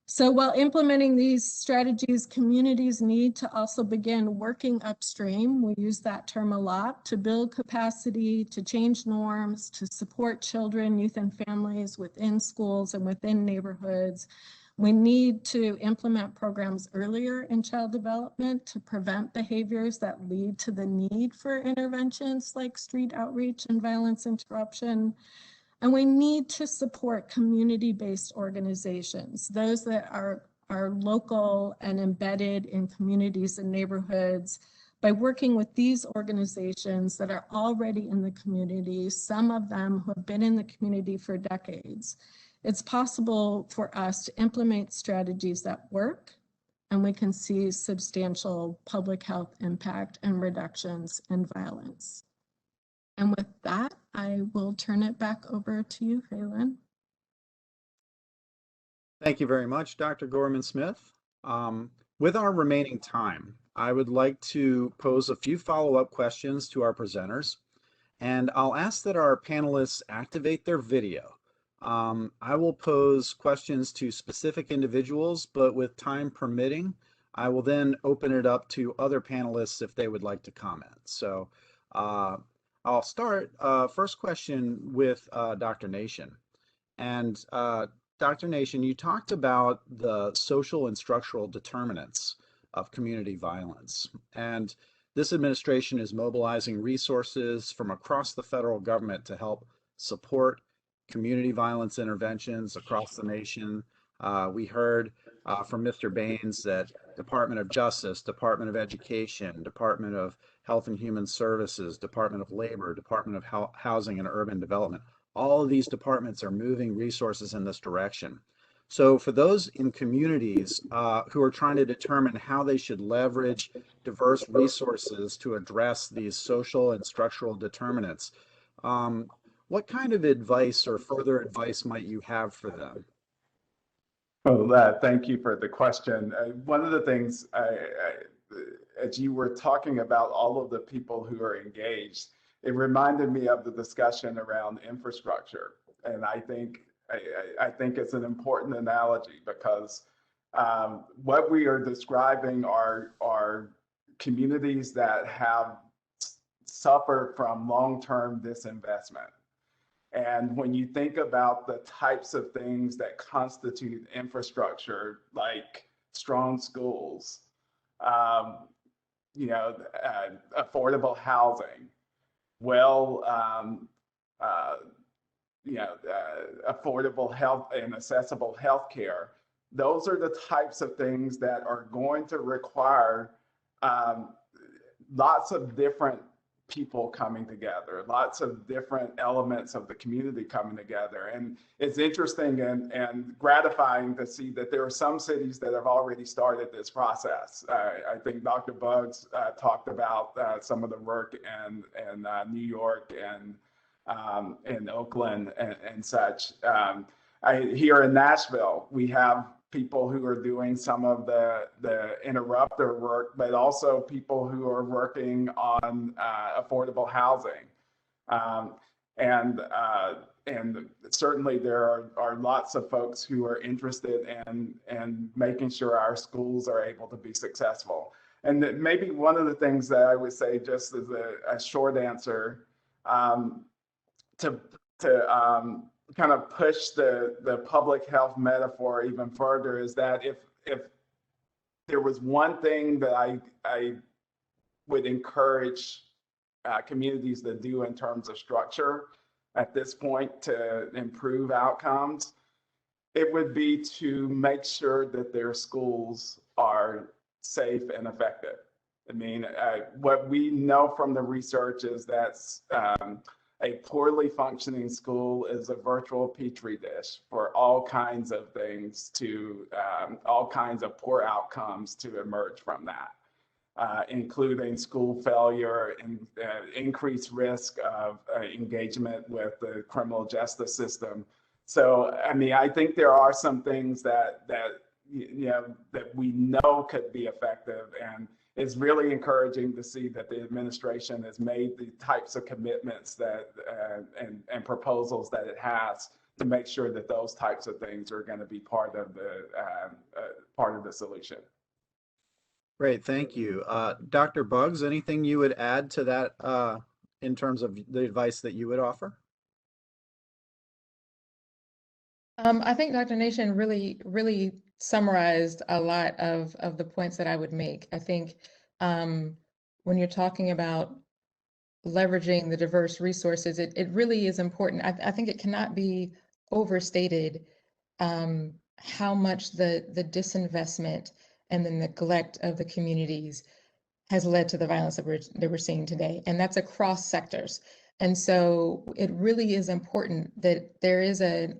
So while implementing these strategies, communities need to also begin working upstream. We use that term a lot, to build capacity, to change norms, to support children, youth, and families within schools and within neighborhoods. We need to implement programs earlier in child development to prevent behaviors that lead to the need for interventions like street outreach and violence interruption. And we need to support community-based organizations, those that are local and embedded in communities and neighborhoods, by working with these organizations that are already in the community, some of them who have been in the community for decades. It's possible for us to implement strategies that work, and we can see substantial public health impact and reductions in violence. And with that, I will turn it back over to you, Phelan. Thank you very much, Dr. Gorman-Smith. With our remaining time, I would like to pose a few follow-up questions to our presenters, and I'll ask that our panelists activate their video. I will pose questions to specific individuals, but with time permitting, I will then open it up to other panelists if they would like to comment. So I'll start first question with Dr. Nation. And Dr. Nation, you talked about the social and structural determinants of community violence. And this administration is mobilizing resources from across the federal government to help support community violence interventions across the nation. We heard from Mr. Baines that Department of Justice, Department of Education, Department of Health and Human Services, Department of Labor, Department of Housing and Urban Development, all of these departments are moving resources in this direction. So for those in communities who are trying to determine how they should leverage diverse resources to address these social and structural determinants, what kind of advice or further advice might you have for them? Well, thank you for the question. One of the things, as you were talking about all of the people who are engaged, it reminded me of the discussion around infrastructure. And I think it's an important analogy because what we are describing are communities that have suffered from long-term disinvestment. And when you think about the types of things that constitute infrastructure, like strong schools, affordable housing, affordable health and accessible health care, those are the types of things that are going to require lots of different people coming together, lots of different elements of the community coming together. And it's interesting and gratifying to see that there are some cities that have already started this process. I think Dr. Buggs talked about some of the work in New York and in Oakland and such. Here in Nashville, we have people who are doing some of the interrupter work, but also people who are working on affordable housing. And certainly there are lots of folks who are interested in making sure our schools are able to be successful. And that maybe one of the things that I would say, just as a short answer, to kind of push the public health metaphor even further, is that if there was one thing that I would encourage communities to do in terms of structure at this point to improve outcomes, it would be to make sure that their schools are safe and effective. I mean, what we know from the research is that a poorly functioning school is a virtual petri dish for all kinds of things all kinds of poor outcomes to emerge from that, including school failure and increased risk of engagement with the criminal justice system. So, I mean, I think there are some things that we know could be effective, and it's really encouraging to see that the administration has made the types of commitments that and proposals that it has to make sure that those types of things are going to be part of the solution. Great, thank you. Dr. Buggs, anything you would add to that in terms of the advice that you would offer? I think Dr. Nation really summarized a lot of the points that I would make. I think when you're talking about leveraging the diverse resources, it really is important. I think it cannot be overstated how much the disinvestment and the neglect of the communities has led to the violence that we're seeing today. And that's across sectors. And so it really is important that there is an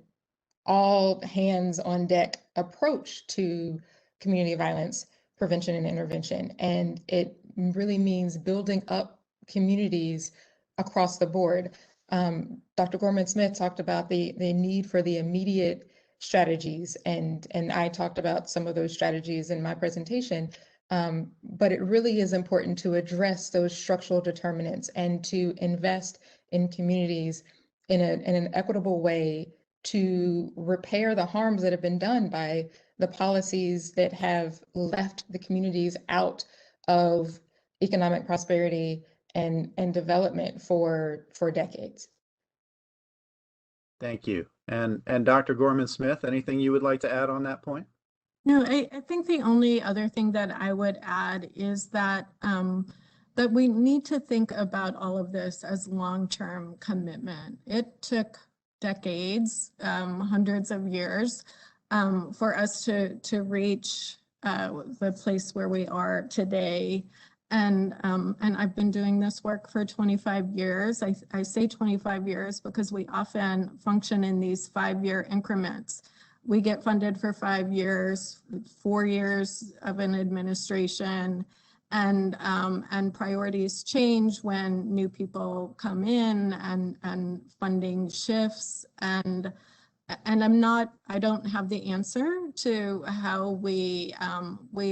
all hands on deck approach to community violence prevention and intervention. And it really means building up communities across the board. Dr. Gorman-Smith talked about the need for the immediate strategies, and I talked about some of those strategies in my presentation. But it really is important to address those structural determinants and to invest in communities in an equitable way to repair the harms that have been done by the policies that have left the communities out of economic prosperity and development for decades. Thank you. And Dr. Gorman-Smith, anything you would like to add on that point? No, I think the only other thing that I would add is that that we need to think about all of this as long-term commitment. It took decades, hundreds of years, for us to reach the place where we are today. And I've been doing this work for 25 years. I say 25 years because we often function in these 5-year increments. We get funded for 5 years, 4 years of an administration, and priorities change when new people come in and funding shifts. And I don't have the answer to how we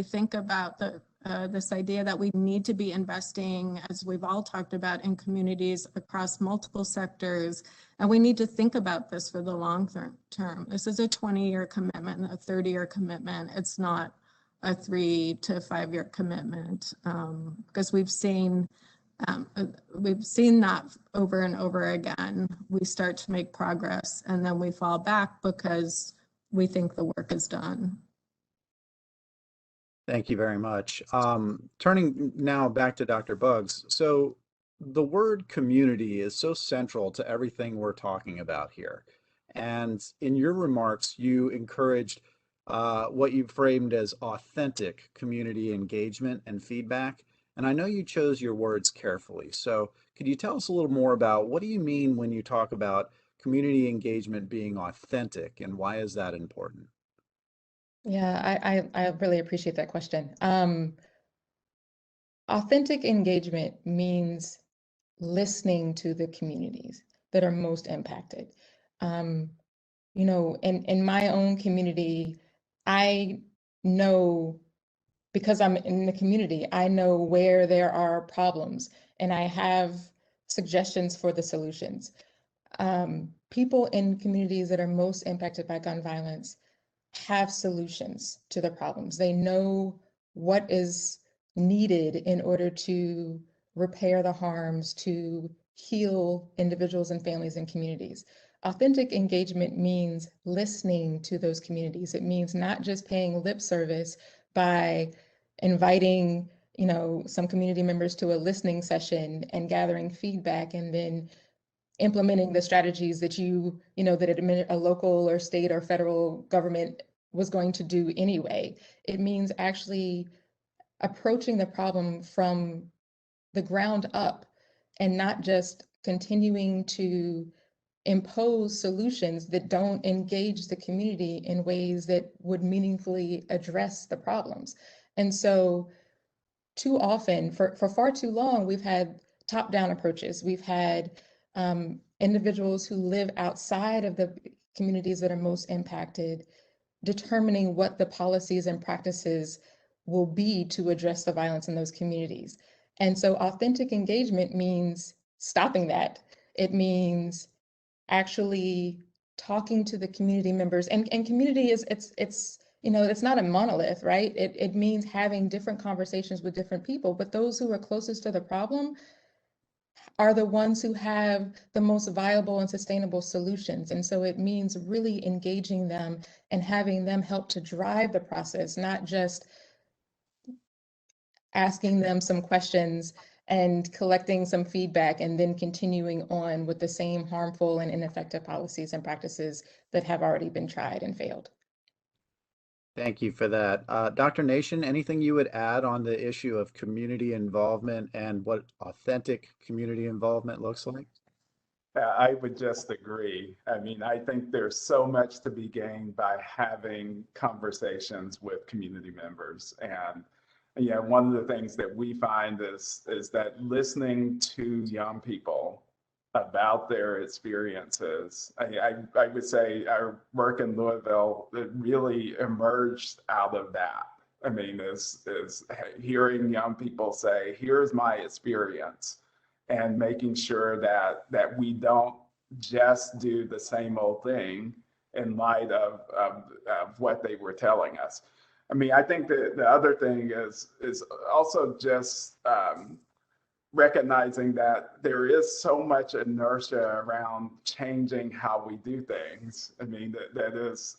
think about this idea that we need to be investing, as we've all talked about, in communities across multiple sectors. And we need to think about this for the long term. This is a 20-year commitment, a 30-year commitment. It's not a 3 to 5 year commitment, because we've seen that over and over again. We start to make progress and then we fall back because we think the work is done. Thank you very much. Turning now back to Dr. Buggs. So the word community is so central to everything we're talking about here. And in your remarks, you encouraged what you framed as authentic community engagement and feedback. And I know you chose your words carefully. So could you tell us a little more about what do you mean when you talk about community engagement being authentic, and why is that important? Yeah, I really appreciate that question. Authentic engagement means listening to the communities that are most impacted. In my own community, I know, because I'm in the community, I know where there are problems and I have suggestions for the solutions. People in communities that are most impacted by gun violence have solutions to the problems. They know what is needed in order to repair the harms, to heal individuals and families and communities. Authentic engagement means listening to those communities. It means not just paying lip service by inviting, some community members to a listening session and gathering feedback and then implementing the strategies that that a local or state or federal government was going to do anyway. It means actually approaching the problem from the ground up and not just continuing to impose solutions that don't engage the community in ways that would meaningfully address the problems. And so too often, for far too long, we've had top-down approaches. We've had individuals who live outside of the communities that are most impacted, determining what the policies and practices will be to address the violence in those communities. And so authentic engagement means stopping that. It means actually talking to the community members, and community is, it's not a monolith, right? It means having different conversations with different people, but those who are closest to the problem are the ones who have the most viable and sustainable solutions. And so it means really engaging them and having them help to drive the process, not just asking them some questions and collecting some feedback and then continuing on with the same harmful and ineffective policies and practices that have already been tried and failed. Thank you for that. Dr. Nation, anything you would add on the issue of community involvement and what authentic community involvement looks like? I would just agree. I mean, I think there's so much to be gained by having conversations with community members. And yeah, one of the things that we find is that listening to young people about their experiences, I would say our work in Louisville, it really emerged out of that. I mean, is hearing young people say, here's my experience, and making sure that we don't just do the same old thing in light of what they were telling us. I mean, I think that the other thing is also just recognizing that there is so much inertia around changing how we do things. I mean, that is,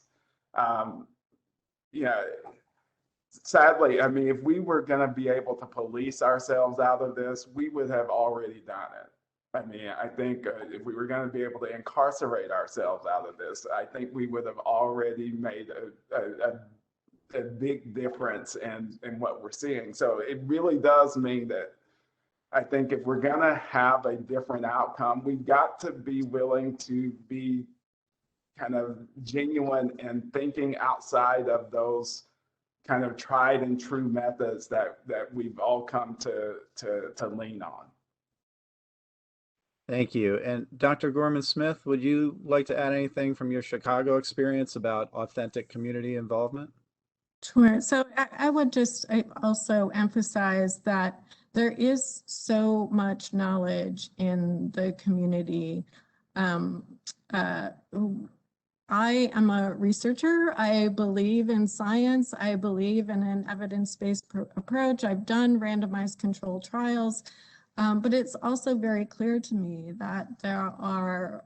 yeah, sadly, I mean, if we were going to be able to police ourselves out of this, we would have already done it. I mean, I think if we were going to be able to incarcerate ourselves out of this, I think we would have already made a big difference in what we're seeing. So it really does mean that I think if we're going to have a different outcome, we've got to be willing to be kind of genuine and thinking outside of those kind of tried and true methods that we've all come to lean on. Thank you. And Dr. Gorman-Smith, would you like to add anything from your Chicago experience about authentic community involvement? Sure. So I would just also emphasize that there is so much knowledge in the community. I am a researcher. I believe in science. I believe in an evidence-based approach. I've done randomized controlled trials, but it's also very clear to me that there are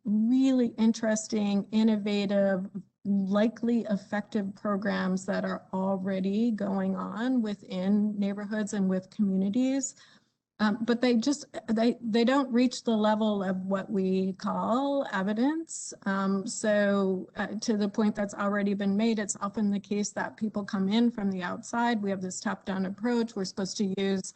really interesting, innovative, likely effective programs that are already going on within neighborhoods and with communities. But they don't reach the level of what we call evidence. So to the point that's already been made, it's often the case that people come in from the outside. We have this top-down approach. We're supposed to use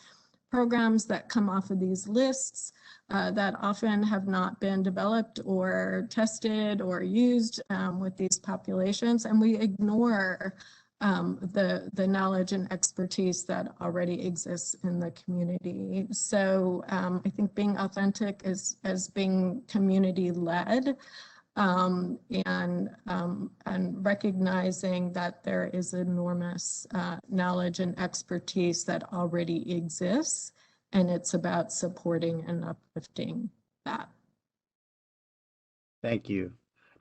programs that come off of these lists that often have not been developed or tested or used with these populations. And we ignore the knowledge and expertise that already exists in the community. So I think being authentic is as being community-led and recognizing that there is enormous knowledge and expertise that already exists, and it's about supporting and uplifting that. Thank you.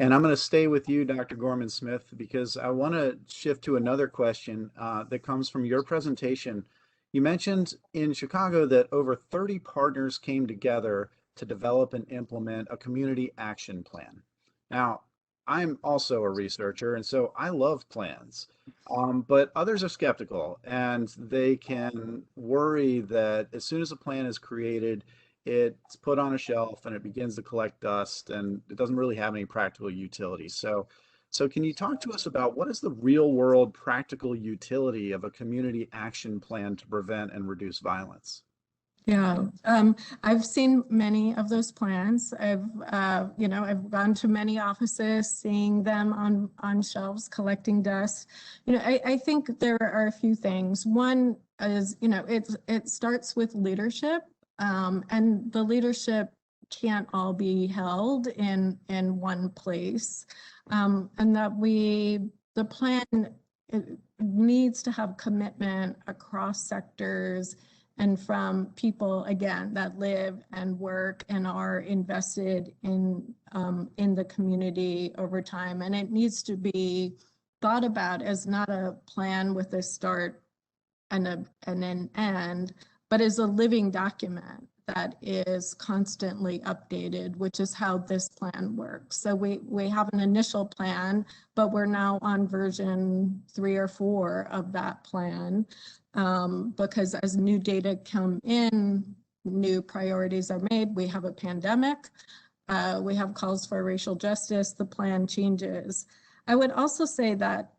And I'm going to stay with you, Dr. Gorman-Smith, because I want to shift to another question that comes from your presentation. You mentioned in Chicago that over 30 partners came together to develop and implement a community action plan. Now, I'm also a researcher, and so I love plans, but others are skeptical, and they can worry that as soon as a plan is created, it's put on a shelf and it begins to collect dust and it doesn't really have any practical utility. So can you talk to us about what is the real world practical utility of a community action plan to prevent and reduce violence? Yeah, I've seen many of those plans. I've gone to many offices, seeing them on shelves collecting dust. I think there are a few things. One is, it starts with leadership. And the leadership can't all be held in one place, and that the plan needs to have commitment across sectors and from people, again, that live and work and are invested in the community over time. And it needs to be thought about as not a plan with a start and an end, but as a living document that is constantly updated, which is how this plan works. So we have an initial plan, but we're now on version 3 or 4 of that plan, because as new data come in, new priorities are made. We have a pandemic. We have calls for racial justice. The plan changes. I would also say that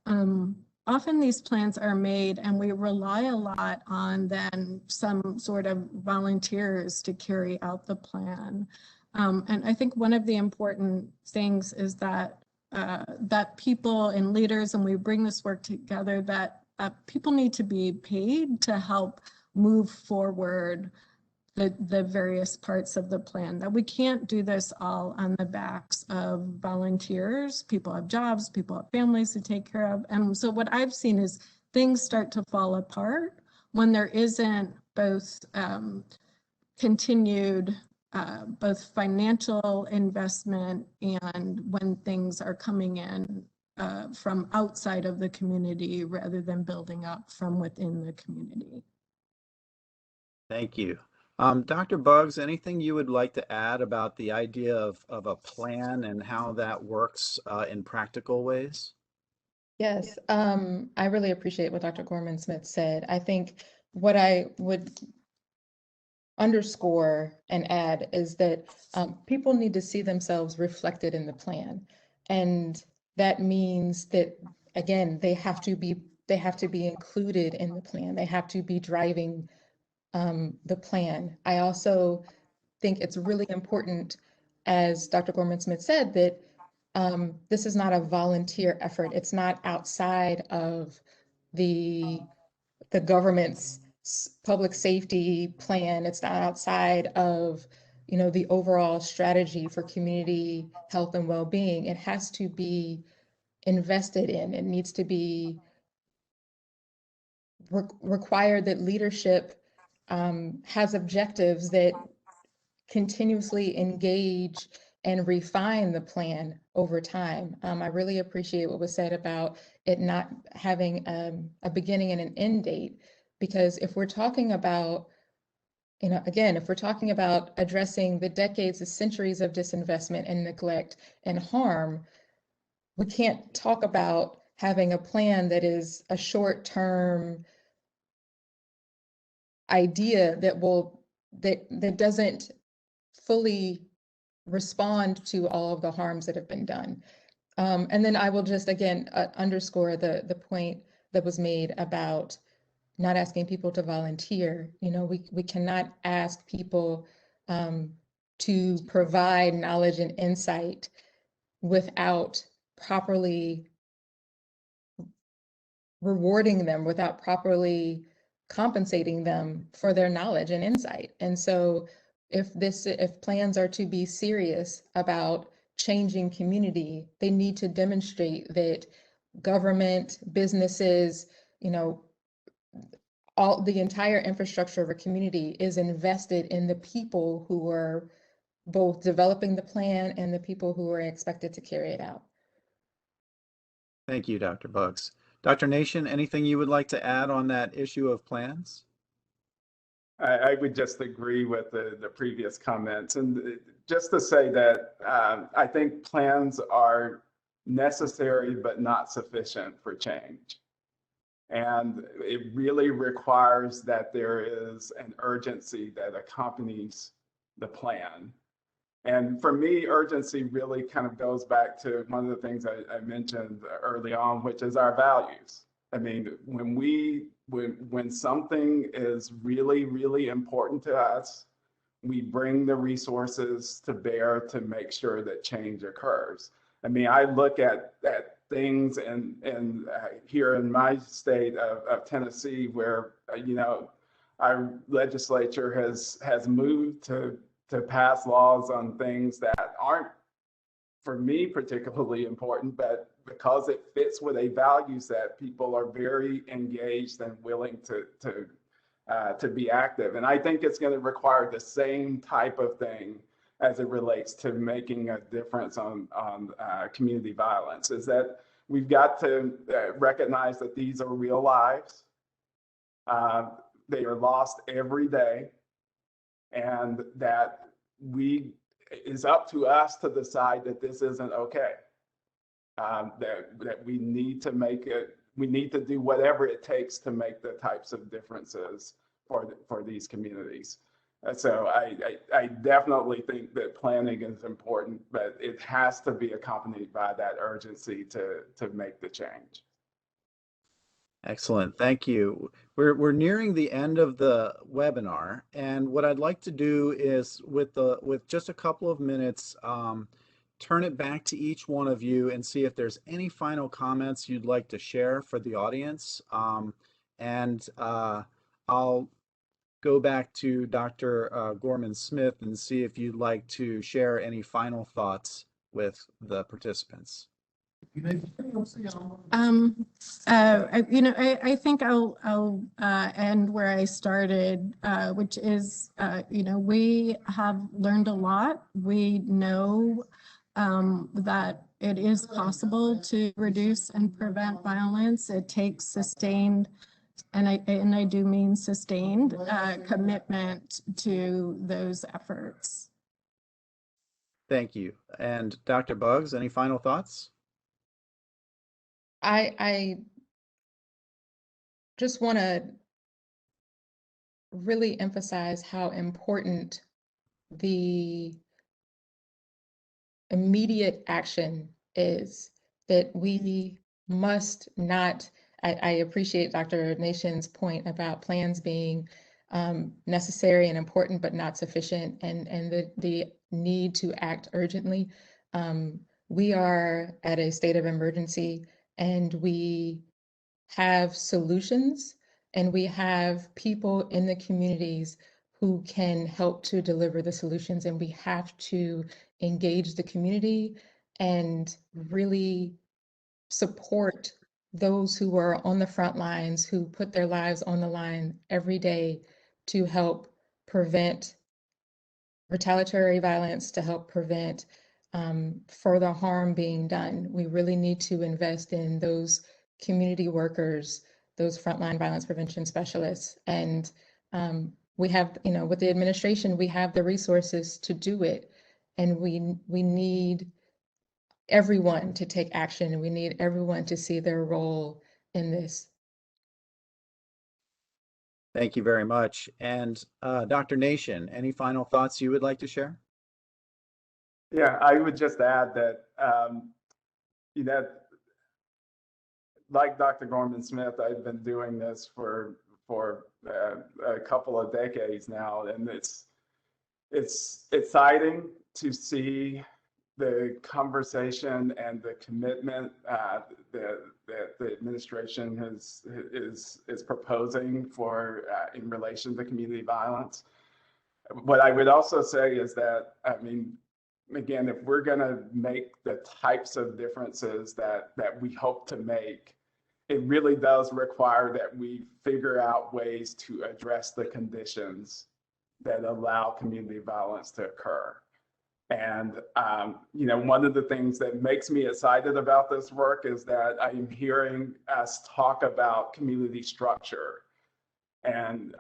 often these plans are made and we rely a lot on then some sort of volunteers to carry out the plan. And I think one of the important things is that that people and leaders, and we bring this work together, that people need to be paid to help move forward the various parts of the plan, that we can't do this all on the backs of volunteers. People have jobs, people have families to take care of. And so what I've seen is things start to fall apart when there isn't both continued both financial investment and when things are coming in from outside of the community rather than building up from within the community. Thank you. Dr. Buggs, anything you would like to add about the idea of a plan and how that works in practical ways? Yes, I really appreciate what Dr. Gorman Smith said. I think what I would underscore and add is that people need to see themselves reflected in the plan. And that means that, again, they have to be included in the plan. They have to be driving the plan. I also think it's really important, as Dr. Gorman Smith said, that this is not a volunteer effort. It's not outside of the government's public safety plan. It's not outside of, you know, the overall strategy for community health and well-being. It has to be invested in. It needs to be required that leadership has objectives that continuously engage and refine the plan over time. I really appreciate what was said about it not having a beginning and an end date, because if we're talking about, you know, again, if we're talking about addressing the decades, the centuries of disinvestment and neglect and harm, we can't talk about having a plan that is a short-term idea that doesn't fully respond to all of the harms that have been done. And then I will just again underscore the point that was made about not asking people to volunteer. You know, we cannot ask people to provide knowledge and insight without properly rewarding them, without properly compensating them for their knowledge and insight. And so if plans are to be serious about changing community, they need to demonstrate that government, businesses, you know, all the entire infrastructure of a community is invested in the people who are both developing the plan and the people who are expected to carry it out. Thank you, Dr. Buggs. Dr. Nation, anything you would like to add on that issue of plans? I would just agree with the previous comments, and just to say that I think plans are necessary but not sufficient for change. And it really requires that there is an urgency that accompanies the plan. And for me, urgency really kind of goes back to one of the things I mentioned early on, which is our values. I mean, when something is really, really important to us, we bring the resources to bear to make sure that change occurs. I mean, I look at things and here in my state of Tennessee, where you know, our legislature has moved to pass laws on things that aren't, for me, particularly important, but because it fits with a value set, people are very engaged and willing to be active. And I think it's going to require the same type of thing as it relates to making a difference on community violence, is that we've got to recognize that these are real lives. They are lost every day. and that it's up to us to decide that this isn't okay. That we need to make it, we need to do whatever it takes to make the types of differences for these communities. So I definitely think that planning is important, but it has to be accompanied by that urgency to make the change. Excellent. Thank you. We're nearing the end of the webinar, and what I'd like to do is with just a couple of minutes, turn it back to each one of you and see if there's any final comments you'd like to share for the audience. I'll go back to Dr. Gorman-Smith and see if you'd like to share any final thoughts with the participants. I think I'll end where I started, which is, we have learned a lot. We know that it is possible to reduce and prevent violence. It takes sustained, and I do mean sustained, commitment to those efforts. Thank you. And Dr. Buggs, any final thoughts? I just want to really emphasize how important the immediate action is, that we must not, I appreciate Dr. Nation's point about plans being necessary and important, but not sufficient, and the need to act urgently. We are at a state of emergency, and we have solutions, and we have people in the communities who can help to deliver the solutions, and we have to engage the community and really support those who are on the front lines, who put their lives on the line every day to help prevent retaliatory violence, to help prevent further harm being done. We really need to invest in those community workers, those frontline violence prevention specialists. And we have, with the administration, we have the resources to do it. And we need everyone to take action, and we need everyone to see their role in this. Thank you very much. And Dr. Nation, any final thoughts you would like to share? Yeah, I would just add that, like Dr. Gorman-Smith, I've been doing this for a couple of decades now, and it's exciting to see the conversation and the commitment that the administration is proposing for in relation to community violence. What I would also say is that, again, if we're going to make the types of differences that we hope to make, it really does require that we figure out ways to address the conditions that allow community violence to occur. And, one of the things that makes me excited about this work is that I'm hearing us talk about community structure and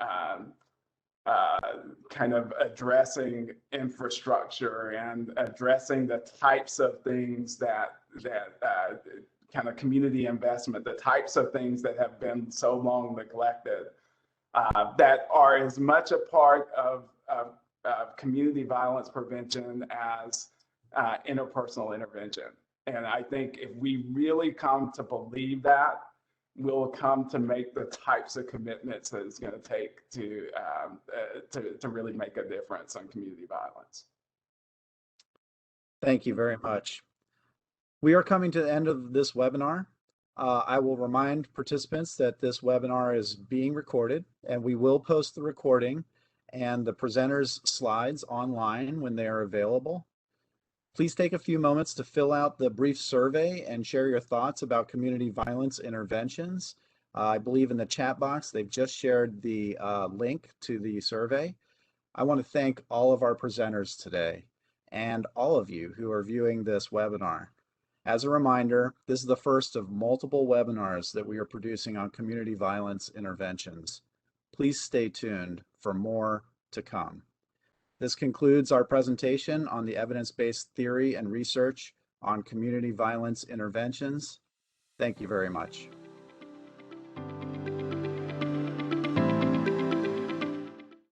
kind of addressing infrastructure and addressing the types of things that kind of community investment, the types of things that have been so long neglected, that are as much a part of community violence prevention as interpersonal intervention. And I think if we really come to believe that, we'll come to make the types of commitments that it's going to take to really make a difference on community violence. Thank you very much. We are coming to the end of this webinar. I will remind participants that this webinar is being recorded, and we will post the recording and the presenters' slides online when they are available. Please take a few moments to fill out the brief survey and share your thoughts about community violence interventions. I believe in the chat box, they've just shared the link to the survey. I want to thank all of our presenters today and all of you who are viewing this webinar. As a reminder, this is the first of multiple webinars that we are producing on community violence interventions. Please stay tuned for more to come. This concludes our presentation on the evidence-based theory and research on community violence interventions. Thank you very much.